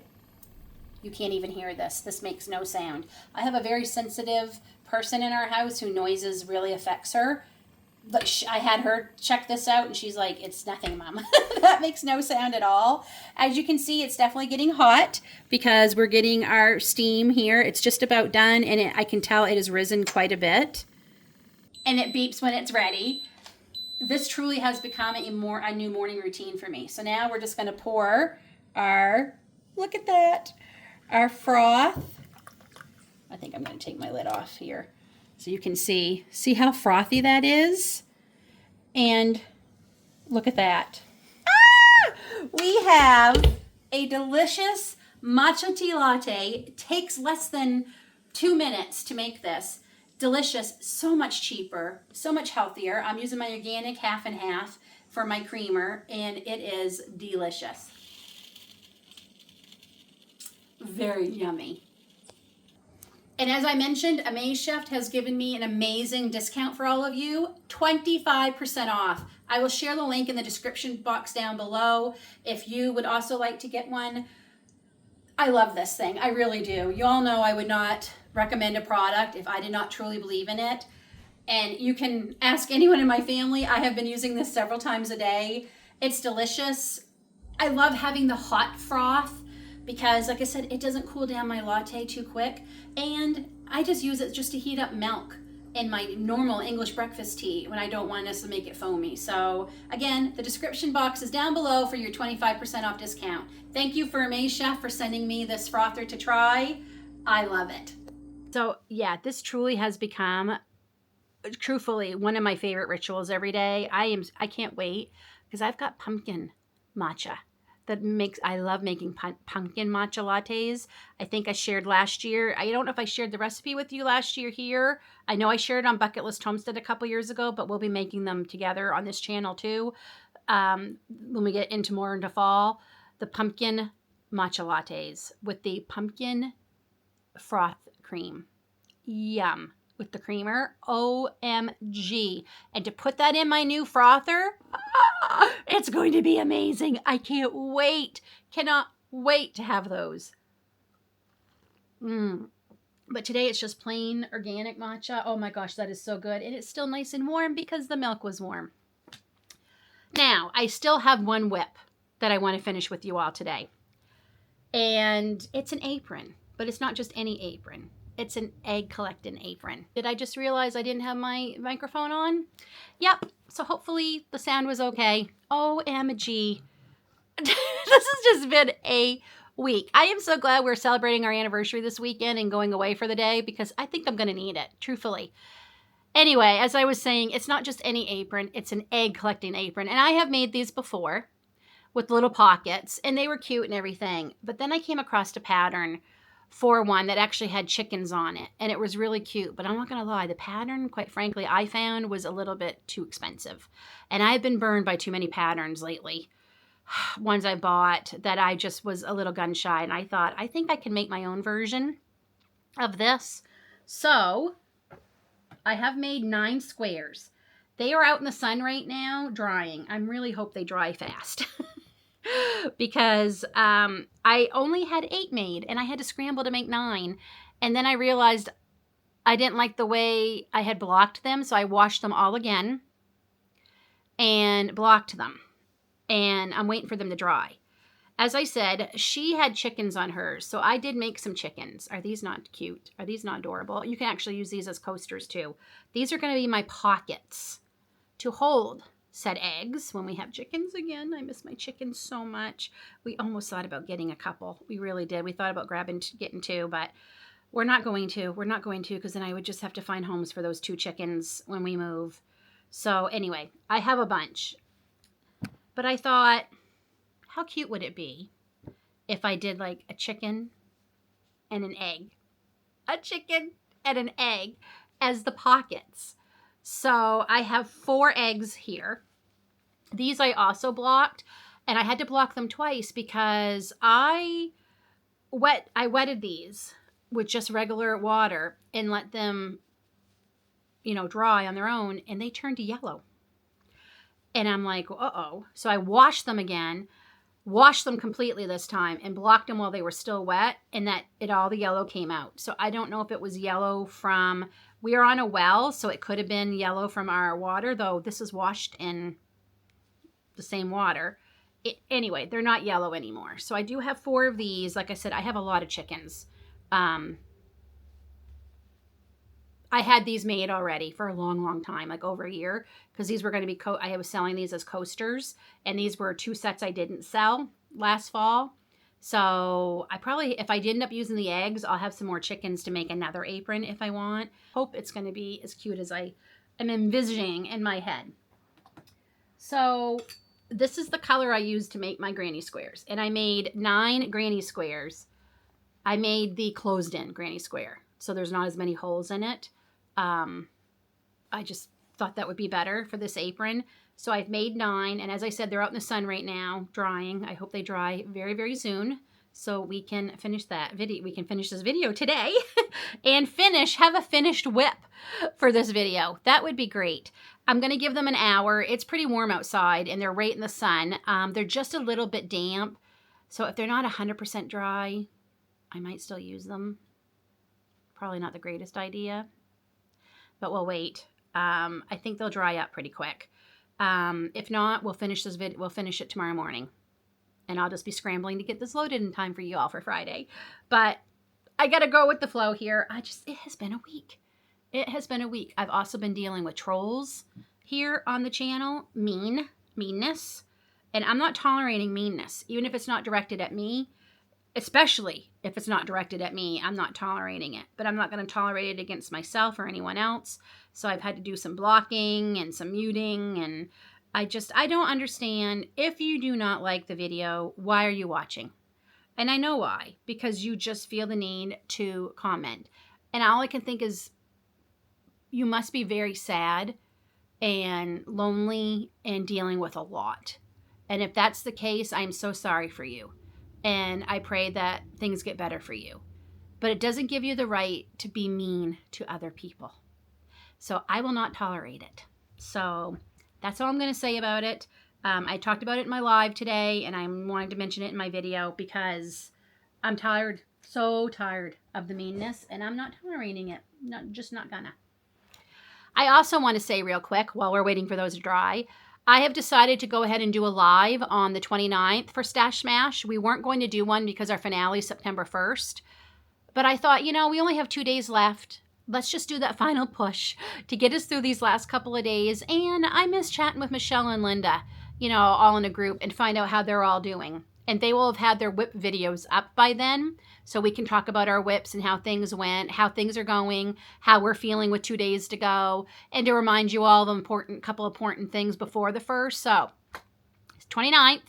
You can't even hear this. This makes no sound. I have a very sensitive person in our house who noises really affects her. But I had her check this out and she's like, it's nothing, Mom. That makes no sound at all. As you can see, it's definitely getting hot because we're getting our steam here. It's just about done and I can tell it has risen quite a bit. And it beeps when it's ready. This truly has become a new morning routine for me. So now we're just going to pour our, look at that, our froth. I think I'm going to take my lid off here. So you can see how frothy that is? And look at that. Ah! We have a delicious matcha tea latte. It takes less than 2 minutes to make this. Delicious, so much cheaper, so much healthier. I'm using my organic half and half for my creamer, and it is delicious. Very yummy. And as I mentioned, Amaze Chef has given me an amazing discount for all of you, 25% off. I will share the link in the description box down below if you would also like to get one. I love this thing, I really do. You all know I would not recommend a product if I did not truly believe in it. And you can ask anyone in my family. I have been using this several times a day. It's delicious. I love having the hot froth because, like I said, it doesn't cool down my latte too quick. And I just use it just to heat up milk in my normal English breakfast tea when I don't want us to make it foamy. So again, the description box is down below for your 25% off discount. Thank you for Amaze Chef for sending me this frother to try. I love it. So yeah, this truly has become, truthfully, one of my favorite rituals every day. I can't wait because I've got pumpkin matcha. I love making pumpkin matcha lattes. I think I shared last year. I don't know if I shared the recipe with you last year here. I know I shared it on Bucket List Homestead a couple years ago, but we'll be making them together on this channel too. When we get into fall, the pumpkin matcha lattes with the pumpkin froth cream. Yum. With the creamer, OMG. And to put that in my new frother, it's going to be amazing. I can't wait. Cannot wait to have those. But today it's just plain organic matcha. Oh my gosh, that is so good. And it's still nice and warm because the milk was warm. Now, I still have one WIP that I want to finish with you all today. And it's an apron, but it's not just any apron. It's an egg collecting apron. Did I just realize I didn't have my microphone on? Yep. So hopefully the sound was okay. OMG. This has just been a week. I am so glad we're celebrating our anniversary this weekend and going away for the day because I think I'm going to need it, truthfully. Anyway, as I was saying, it's not just any apron, it's an egg collecting apron. And I have made these before with little pockets, and they were cute and everything. But then I came across a pattern for one that actually had chickens on it, and it was really cute. But I'm not gonna lie, the pattern, quite frankly, I found was a little bit too expensive. And I've been burned by too many patterns lately. Ones I bought that I just was a little gun shy, and I thought, I think I can make my own version of this. So I have made 9 squares. They are out in the sun right now drying. I really hope they dry fast because I only had 8 made and I had to scramble to make 9. And then I realized I didn't like the way I had blocked them, so I washed them all again and blocked them. And I'm waiting for them to dry. As I said, she had chickens on hers, so I did make some chickens. Are these not cute? Are these not adorable? You can actually use these as coasters too. These are going to be my pockets to hold said eggs when we have chickens again. I miss my chickens so much. We almost thought about getting a couple. We really did. We thought about getting 2, but we're not going to. We're not going to, because then I would just have to find homes for those 2 chickens when we move. So anyway, I have a bunch. But I thought, how cute would it be if I did like a chicken and an egg? A chicken and an egg as the pockets. So I have 4 eggs here. These I also blocked, and I had to block them twice because I wetted these with just regular water and let them, dry on their own, and they turned to yellow. And I'm like, uh-oh. So I washed them again, washed them completely this time, and blocked them while they were still wet, and all the yellow came out. So I don't know if it was yellow from, we are on a well, so it could have been yellow from our water, though this is washed in the same water. Anyway, they're not yellow anymore. So I do have 4 of these. Like I said, I have a lot of chickens. I had these made already for a long, long time, like over a year, because these were going to be, I was selling these as coasters, and these were 2 sets I didn't sell last fall. So I probably, if I did end up using the eggs, I'll have some more chickens to make another apron if I want. Hope it's going to be as cute as I am envisioning in my head. So this is the color I used to make my granny squares, and I made 9 granny squares. I made the closed-in granny square, so there's not as many holes in it. I just thought that would be better for this apron. So I've made 9, and as I said, they're out in the sun right now, drying. I hope they dry very, very soon, so we can finish that video. We can finish this video today and have a finished WIP for this video. That would be great. I'm going to give them an hour. It's pretty warm outside, and they're right in the sun. They're just a little bit damp, so if they're not 100% dry, I might still use them. Probably not the greatest idea, but we'll wait. I think they'll dry up pretty quick. If not, we'll finish this video. We'll finish it tomorrow morning, and I'll just be scrambling to get this loaded in time for you all for Friday. But I gotta go with the flow here. It has been a week. It has been a week. I've also been dealing with trolls here on the channel. Meanness, and I'm not tolerating meanness, even if it's not directed at me. Especially if it's not directed at me, I'm not tolerating it. But I'm not going to tolerate it against myself or anyone else. So I've had to do some blocking and some muting. And I don't understand. If you do not like the video, why are you watching? And I know why. Because you just feel the need to comment. And all I can think is, you must be very sad and lonely and dealing with a lot. And if that's the case, I'm so sorry for you. And I pray that things get better for you. But it doesn't give you the right to be mean to other people. So I will not tolerate it. So that's all I'm going to say about it. I talked about it in my live today, and I wanted to mention it in my video because I'm tired, so tired of the meanness, and I'm not tolerating it. Just not gonna. I also want to say real quick, while we're waiting for those to dry, I have decided to go ahead and do a live on the 29th for Stash Smash. We weren't going to do one because our finale is September 1st. But I thought, we only have 2 days left. Let's just do that final push to get us through these last couple of days. And I miss chatting with Michelle and Linda, all in a group, and find out how they're all doing. and they will have had their WIP videos up by then. So we can talk about our WIPs and how things went, how things are going, how we're feeling with 2 days to go, and to remind you all of couple important things before the 1st. So it's 29th,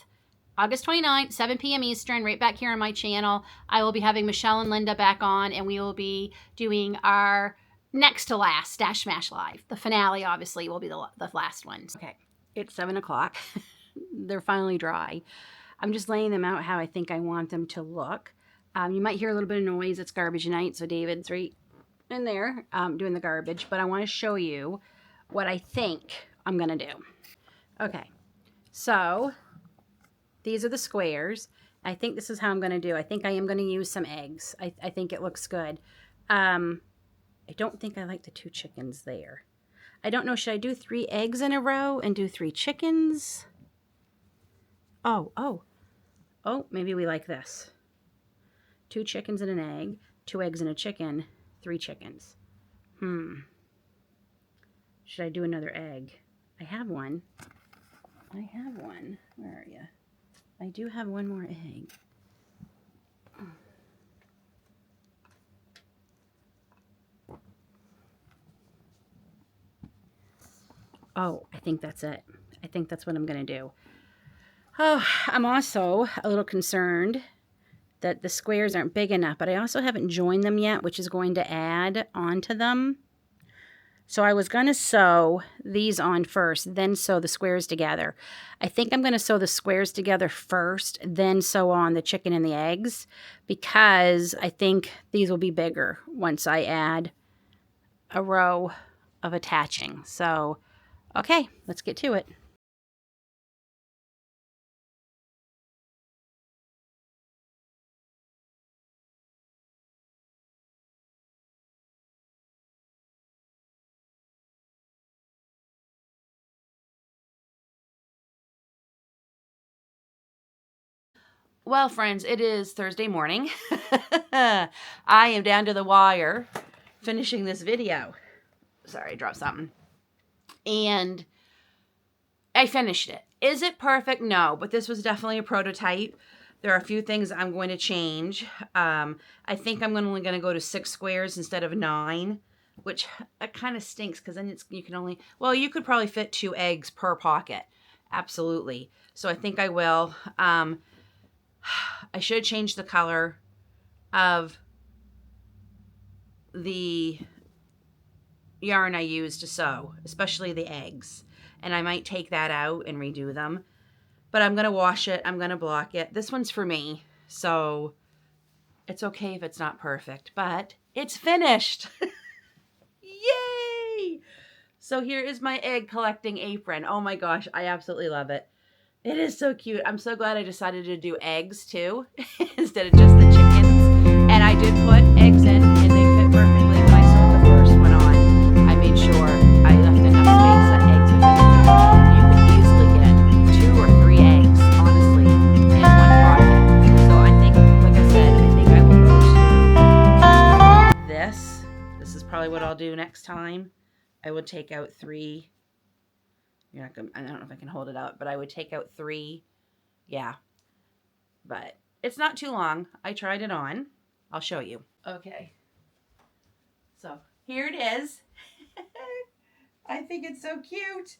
August 29th, 7 p.m. Eastern, right back here on my channel. I will be having Michelle and Linda back on, and we will be doing our next to last Stash Smash Live. The finale, obviously, will be the last one. Okay, it's 7 o'clock. They're finally dry. I'm just laying them out how I think I want them to look. You might hear a little bit of noise. It's garbage night, so David's right in there doing the garbage. But I want to show you what I think I'm going to do. Okay, so these are the squares. I think this is how I'm going to do. I think I am going to use some eggs. I think it looks good. I don't think I like the 2 chickens there. I don't know. Should I do 3 eggs in a row and do 3 chickens? Oh, maybe we like this. 2 chickens and an egg, 2 eggs and a chicken, 3 chickens. Should I do another egg? I have one. Where are you? I do have one more egg. Oh, I think that's it. I think that's what I'm going to do. Oh, I'm also a little concerned that the squares aren't big enough, but I also haven't joined them yet, which is going to add onto them. So I was going to sew these on first, then sew the squares together. I think I'm going to sew the squares together first, then sew on the chicken and the eggs, because I think these will be bigger once I add a row of attaching. So, okay, let's get to it. Well, friends, it is Thursday morning. I am down to the wire finishing this video. Sorry, I dropped something. And I finished it. Is it perfect? No, but this was definitely a prototype. There are a few things I'm going to change. I think I'm only going to go to 6 squares instead of 9, which kind of stinks because then you can only, well, you could probably fit 2 eggs per pocket. Absolutely. So I think I will. I should change the color of the yarn I use to sew, especially the eggs. And I might take that out and redo them. But I'm going to wash it. I'm going to block it. This one's for me. So it's okay if it's not perfect. But it's finished. Yay! So here is my egg collecting apron. Oh my gosh, I absolutely love it. It is so cute. I'm so glad I decided to do eggs too, instead of just the chickens. And I did put eggs in, and they fit perfectly. When I sewed the first one on, I made sure I left enough space that eggs would fit in there. You could easily get 2 or 3 eggs, honestly, in one pocket. So I think, like I said, I think I will go to this. This is probably what I'll do next time. I would take out 3. You're not gonna, I don't know if I can hold it out, but I would take out 3. Yeah. But it's not too long. I tried it on. I'll show you. Okay. So here it is. I think it's so cute.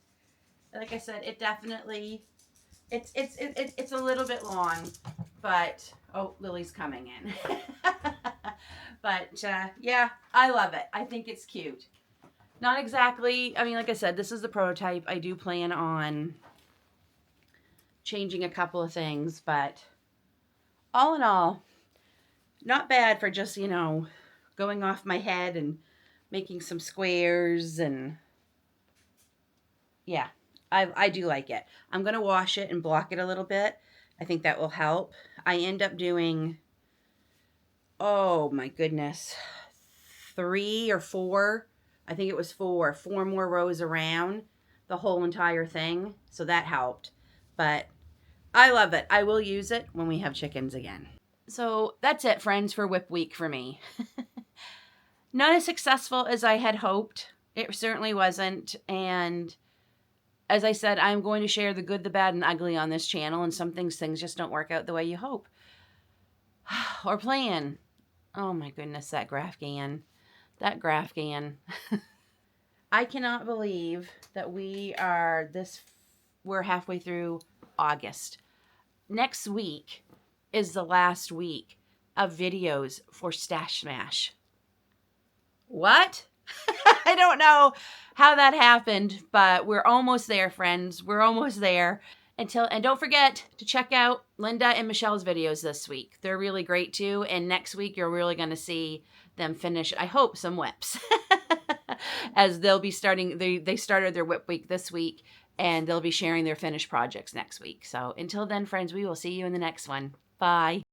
Like I said, it definitely, it's a little bit long, but, oh, Lily's coming in. But, yeah, I love it. I think it's cute. Not exactly, I mean, like I said, this is the prototype. I do plan on changing a couple of things, but all in all, not bad for just, you know, going off my head and making some squares, and yeah, I do like it. I'm going to wash it and block it a little bit. I think that will help. I end up doing, oh my goodness, 3 or 4. I think it was 4 more rows around the whole entire thing. So that helped. But I love it. I will use it when we have chickens again. So that's it, friends, for WIP week for me. Not as successful as I had hoped. It certainly wasn't. And as I said, I'm going to share the good, the bad, and ugly on this channel, and some things just don't work out the way you hope or plan. Oh my goodness, that graph gan. That graph gan. I cannot believe that we're halfway through August. Next week is the last week of videos for Stash Smash. What? I don't know how that happened, but we're almost there, friends. We're almost there. And don't forget to check out Linda and Michelle's videos this week. They're really great too. And next week, you're really going to see them finish, I hope, some WIPs. As they'll be starting, they started their WIP week this week, and they'll be sharing their finished projects next week. So until then, friends, we will see you in the next one. Bye.